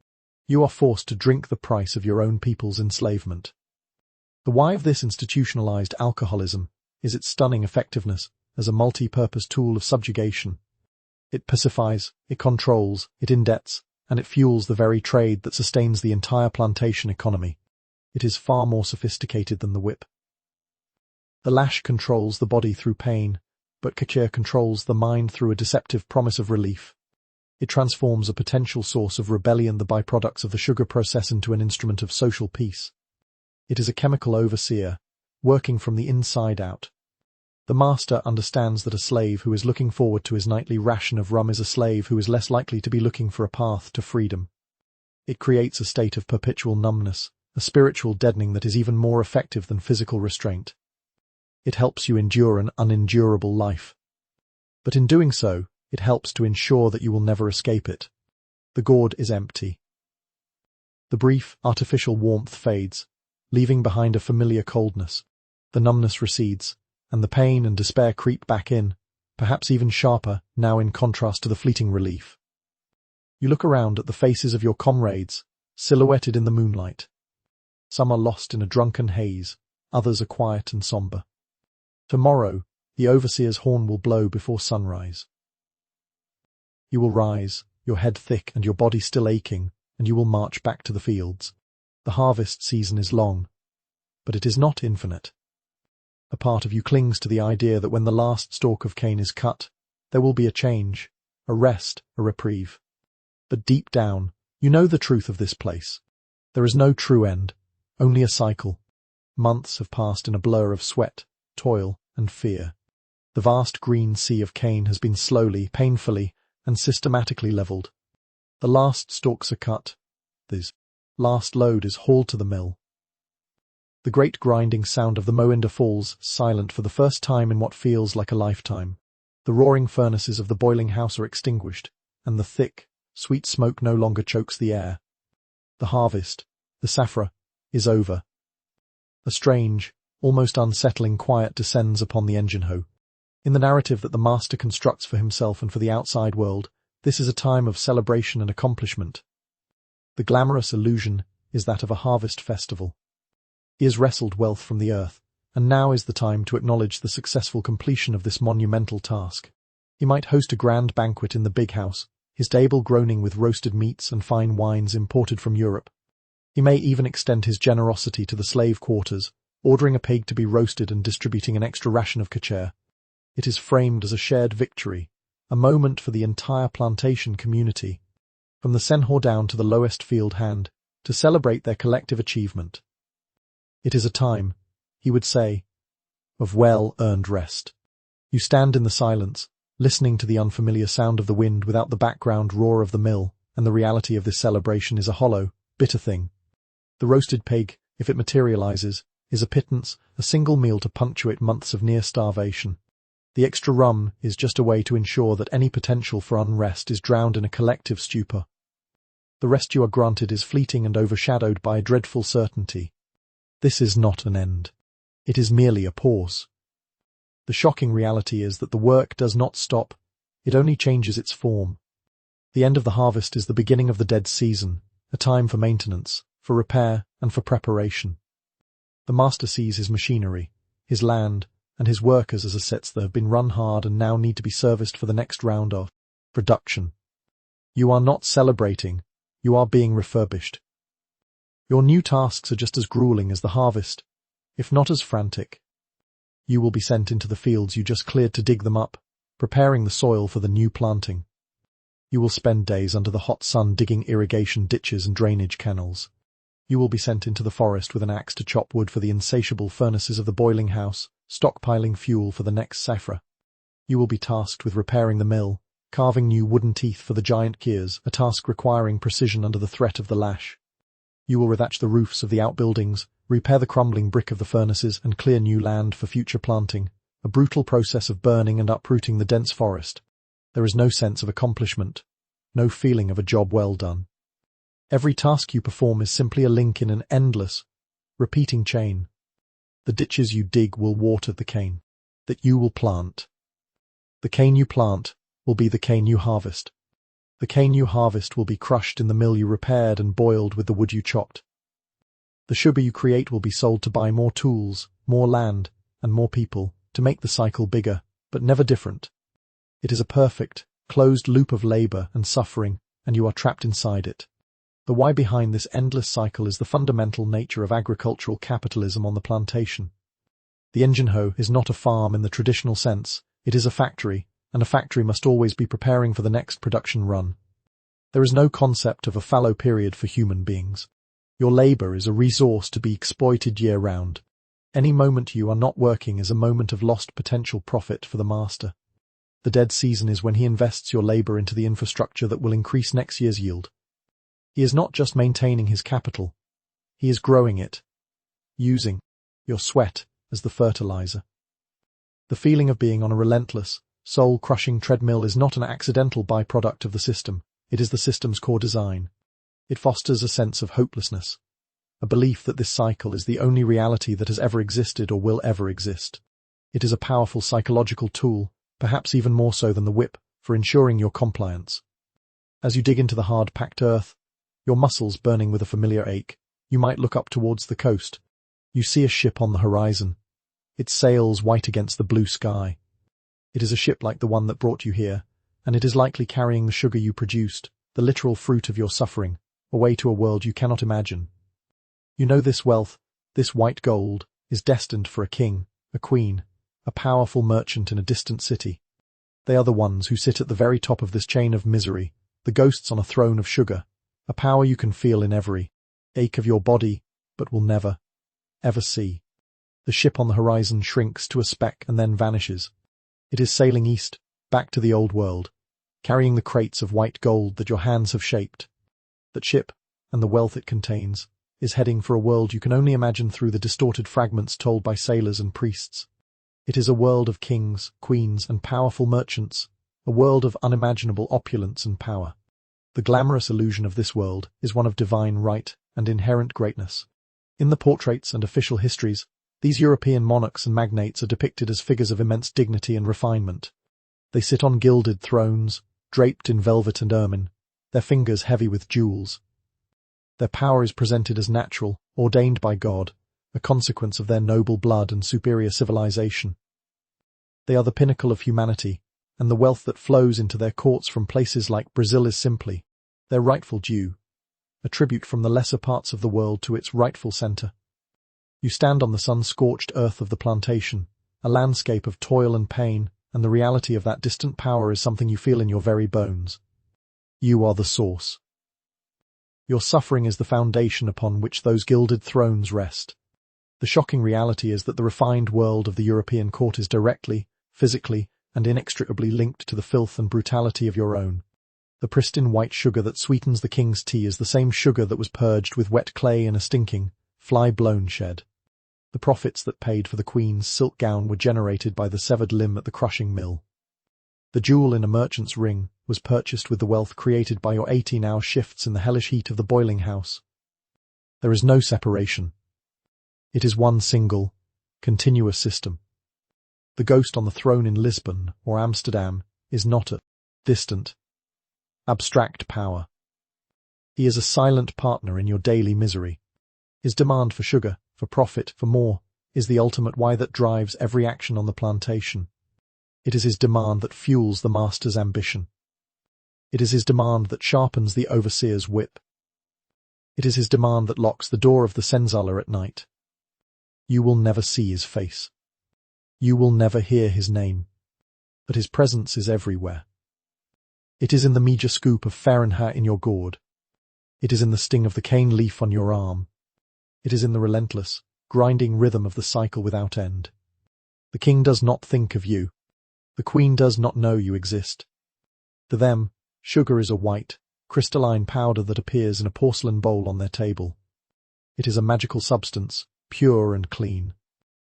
You are forced to drink the price of your own people's enslavement. The why of this institutionalized alcoholism is its stunning effectiveness as a multi-purpose tool of subjugation. It pacifies, it controls, it indebts, and it fuels the very trade that sustains the entire plantation economy. It is far more sophisticated than the whip. The lash controls the body through pain, but Kachar controls the mind through a deceptive promise of relief. It transforms a potential source of rebellion, the byproducts of the sugar process, into an instrument of social peace. It is a chemical overseer, working from the inside out. The master understands that a slave who is looking forward to his nightly ration of rum is a slave who is less likely to be looking for a path to freedom. It creates a state of perpetual numbness, a spiritual deadening that is even more effective than physical restraint. It helps you endure an unendurable life. But in doing so, it helps to ensure that you will never escape it. The gourd is empty. The brief, artificial warmth fades, leaving behind a familiar coldness. The numbness recedes, and the pain and despair creep back in, perhaps even sharper, now in contrast to the fleeting relief. You look around at the faces of your comrades, silhouetted in the moonlight. Some are lost in a drunken haze, others are quiet and somber. Tomorrow, the overseer's horn will blow before sunrise. You will rise, your head thick and your body still aching, and you will march back to the fields. The harvest season is long, but it is not infinite. A part of you clings to the idea that when the last stalk of cane is cut, there will be a change, a rest, a reprieve. But deep down, you know the truth of this place. There is no true end, only a cycle. Months have passed in a blur of sweat, toil, and fear. The vast green sea of cane has been slowly, painfully, and systematically levelled. The last stalks are cut. This last load is hauled to the mill. The great grinding sound of the Mundane falls silent for the first time in what feels like a lifetime. The roaring furnaces of the boiling house are extinguished, and the thick, sweet smoke no longer chokes the air. The harvest, the saffra, is over. A strange, almost unsettling quiet descends upon the engine hoe. In the narrative that the master constructs for himself and for the outside world, this is a time of celebration and accomplishment. The glamorous illusion is that of a harvest festival. He has wrestled wealth from the earth, and now is the time to acknowledge the successful completion of this monumental task. He might host a grand banquet in the big house, his table groaning with roasted meats and fine wines imported from Europe. He may even extend his generosity to the slave quarters, ordering a pig to be roasted and distributing an extra ration of Kachar. It is framed as a shared victory, a moment for the entire plantation community, from the senhor down to the lowest field hand, to celebrate their collective achievement. It is a time, he would say, of well-earned rest. You stand in the silence, listening to the unfamiliar sound of the wind without the background roar of the mill, and the reality of this celebration is a hollow, bitter thing. The roasted pig, if it materializes, is a pittance, a single meal to punctuate months of near starvation. The extra rum is just a way to ensure that any potential for unrest is drowned in a collective stupor. The rest you are granted is fleeting and overshadowed by a dreadful certainty. This is not an end. It is merely a pause. The shocking reality is that the work does not stop, it only changes its form. The end of the harvest is the beginning of the dead season, a time for maintenance, for repair, and for preparation. The master sees his machinery, his land, and his workers as assets that have been run hard and now need to be serviced for the next round of production. You are not celebrating, you are being refurbished. Your new tasks are just as grueling as the harvest, if not as frantic. You will be sent into the fields you just cleared to dig them up, preparing the soil for the new planting. You will spend days under the hot sun digging irrigation ditches and drainage canals. You will be sent into the forest with an axe to chop wood for the insatiable furnaces of the boiling house, stockpiling fuel for the next saffra. You will be tasked with repairing the mill, carving new wooden teeth for the giant gears, a task requiring precision under the threat of the lash. You will rethatch the roofs of the outbuildings, repair the crumbling brick of the furnaces, and clear new land for future planting, a brutal process of burning and uprooting the dense forest. There is no sense of accomplishment, no feeling of a job well done. Every task you perform is simply a link in an endless, repeating chain. The ditches you dig will water the cane that you will plant. The cane you plant will be the cane you harvest. The cane you harvest will be crushed in the mill you repaired and boiled with the wood you chopped. The sugar you create will be sold to buy more tools, more land, and more people, to make the cycle bigger, but never different. It is a perfect, closed loop of labor and suffering, and you are trapped inside it. The why behind this endless cycle is the fundamental nature of agricultural capitalism on the plantation. The engine hoe is not a farm in the traditional sense, it is a factory, and a factory must always be preparing for the next production run. There is no concept of a fallow period for human beings. Your labor is a resource to be exploited year-round. Any moment you are not working is a moment of lost potential profit for the master. The dead season is when he invests your labor into the infrastructure that will increase next year's yield. He is not just maintaining his capital, he is growing it, using your sweat as the fertilizer. The feeling of being on a relentless, soul-crushing treadmill is not an accidental byproduct of the system, it is the system's core design. It fosters a sense of hopelessness, a belief that this cycle is the only reality that has ever existed or will ever exist. It is a powerful psychological tool, perhaps even more so than the whip, for ensuring your compliance. As you dig into the hard-packed earth, your muscles burning with a familiar ache, you might look up towards the coast. You see a ship on the horizon, its sails white against the blue sky. It is a ship like the one that brought you here, and it is likely carrying the sugar you produced, the literal fruit of your suffering, away to a world you cannot imagine. You know this wealth, this white gold, is destined for a king, a queen, a powerful merchant in a distant city. They are the ones who sit at the very top of this chain of misery, the ghosts on a throne of sugar, a power you can feel in every ache of your body, but will never, ever see. The ship on the horizon shrinks to a speck and then vanishes. It is sailing east, back to the old world, carrying the crates of white gold that your hands have shaped. That ship, and the wealth it contains, is heading for a world you can only imagine through the distorted fragments told by sailors and priests. It is a world of kings, queens, and powerful merchants, a world of unimaginable opulence and power. The glamorous illusion of this world is one of divine right and inherent greatness. In the portraits and official histories, these European monarchs and magnates are depicted as figures of immense dignity and refinement. They sit on gilded thrones, draped in velvet and ermine, their fingers heavy with jewels. Their power is presented as natural, ordained by God, a consequence of their noble blood and superior civilization. They are the pinnacle of humanity, and the wealth that flows into their courts from places like Brazil is simply their rightful due, a tribute from the lesser parts of the world to its rightful center. You stand on the sun-scorched earth of the plantation, a landscape of toil and pain, and the reality of that distant power is something you feel in your very bones. You are the source. Your suffering is the foundation upon which those gilded thrones rest. The shocking reality is that the refined world of the European court is directly, physically, and inextricably linked to the filth and brutality of your own. The pristine white sugar that sweetens the king's tea is the same sugar that was purged with wet clay in a stinking, fly-blown shed. The profits that paid for the Queen's silk gown were generated by the severed limb at the crushing mill. The jewel in a merchant's ring was purchased with the wealth created by your 18-hour shifts in the hellish heat of the boiling house. There is no separation. It is one single, continuous system. The ghost on the throne in Lisbon or Amsterdam is not a distant, abstract power. He is a silent partner in your daily misery. His demand for sugar, for profit, for more, is the ultimate why that drives every action on the plantation. It is his demand that fuels the master's ambition. It is his demand that sharpens the overseer's whip. It is his demand that locks the door of the Senzala at night. You will never see his face. You will never hear his name. But his presence is everywhere. It is in the meagre scoop of Fahrenheit in your gourd. It is in the sting of the cane leaf on your arm. It is in the relentless, grinding rhythm of the cycle without end. The king does not think of you. The queen does not know you exist. To them, sugar is a white, crystalline powder that appears in a porcelain bowl on their table. It is a magical substance, pure and clean.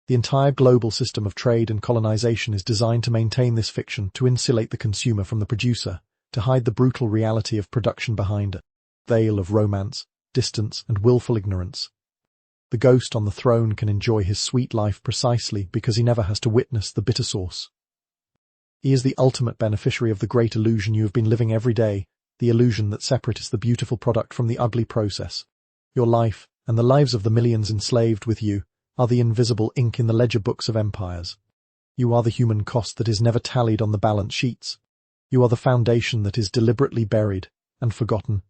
The entire global system of trade and colonization is designed to maintain this fiction, to insulate the consumer from the producer, to hide the brutal reality of production behind a veil of romance, distance, and willful ignorance. The ghost on the throne can enjoy his sweet life precisely because he never has to witness the bitter sauce. He is the ultimate beneficiary of the great illusion you have been living every day, the illusion that separates the beautiful product from the ugly process. Your life, and the lives of the millions enslaved with you, are the invisible ink in the ledger books of empires. You are the human cost that is never tallied on the balance sheets. You are the foundation that is deliberately buried and forgotten.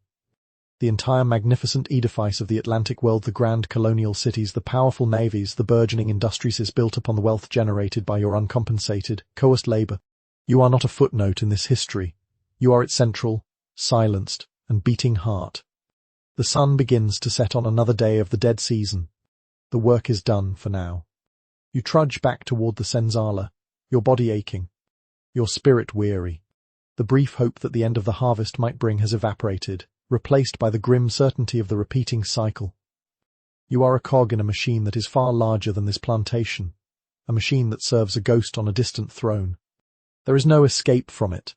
The entire magnificent edifice of the Atlantic world, the grand colonial cities, the powerful navies, the burgeoning industries is built upon the wealth generated by your uncompensated, coerced labor. You are not a footnote in this history. You are its central, silenced, and beating heart. The sun begins to set on another day of the dead season. The work is done for now. You trudge back toward the Senzala, your body aching, your spirit weary. The brief hope that the end of the harvest might bring has evaporated, replaced by the grim certainty of the repeating cycle. You are a cog in a machine that is far larger than this plantation, a machine that serves a ghost on a distant throne. There is no escape from it.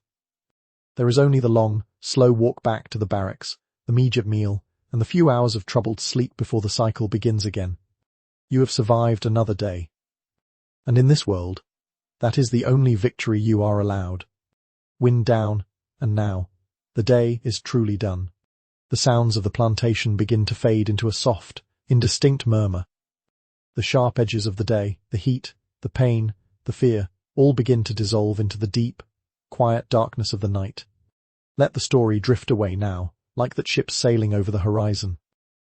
There is only the long, slow walk back to the barracks, the meagre meal, and the few hours of troubled sleep before the cycle begins again. You have survived another day. And in this world, that is the only victory you are allowed. Wind down, and now, the day is truly done. The sounds of the plantation begin to fade into a soft, indistinct murmur. The sharp edges of the day, the heat, the pain, the fear, all begin to dissolve into the deep, quiet darkness of the night. Let the story drift away now, like that ship sailing over the horizon.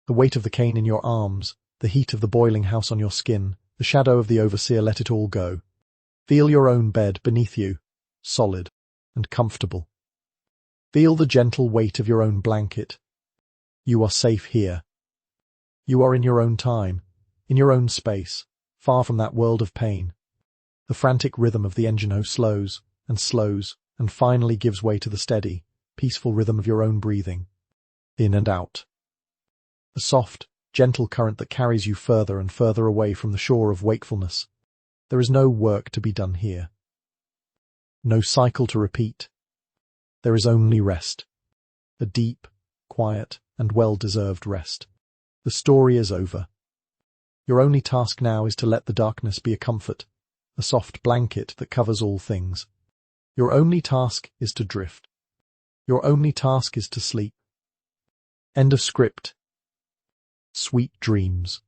The weight of the cane in your arms, the heat of the boiling house on your skin, the shadow of the overseer, let it all go. Feel your own bed beneath you, solid and comfortable. Feel the gentle weight of your own blanket. You are safe here. You are in your own time, in your own space, far from that world of pain. The frantic rhythm of the engine slows, and finally gives way to the steady, peaceful rhythm of your own breathing, in and out. A soft, gentle current that carries you further and further away from the shore of wakefulness. There is no work to be done here. No cycle to repeat. There is only rest. A deep, quiet, and well-deserved rest. The story is over. Your only task now is to let the darkness be a comfort, a soft blanket that covers all things. Your only task is to drift. Your only task is to sleep. End of script. Sweet dreams.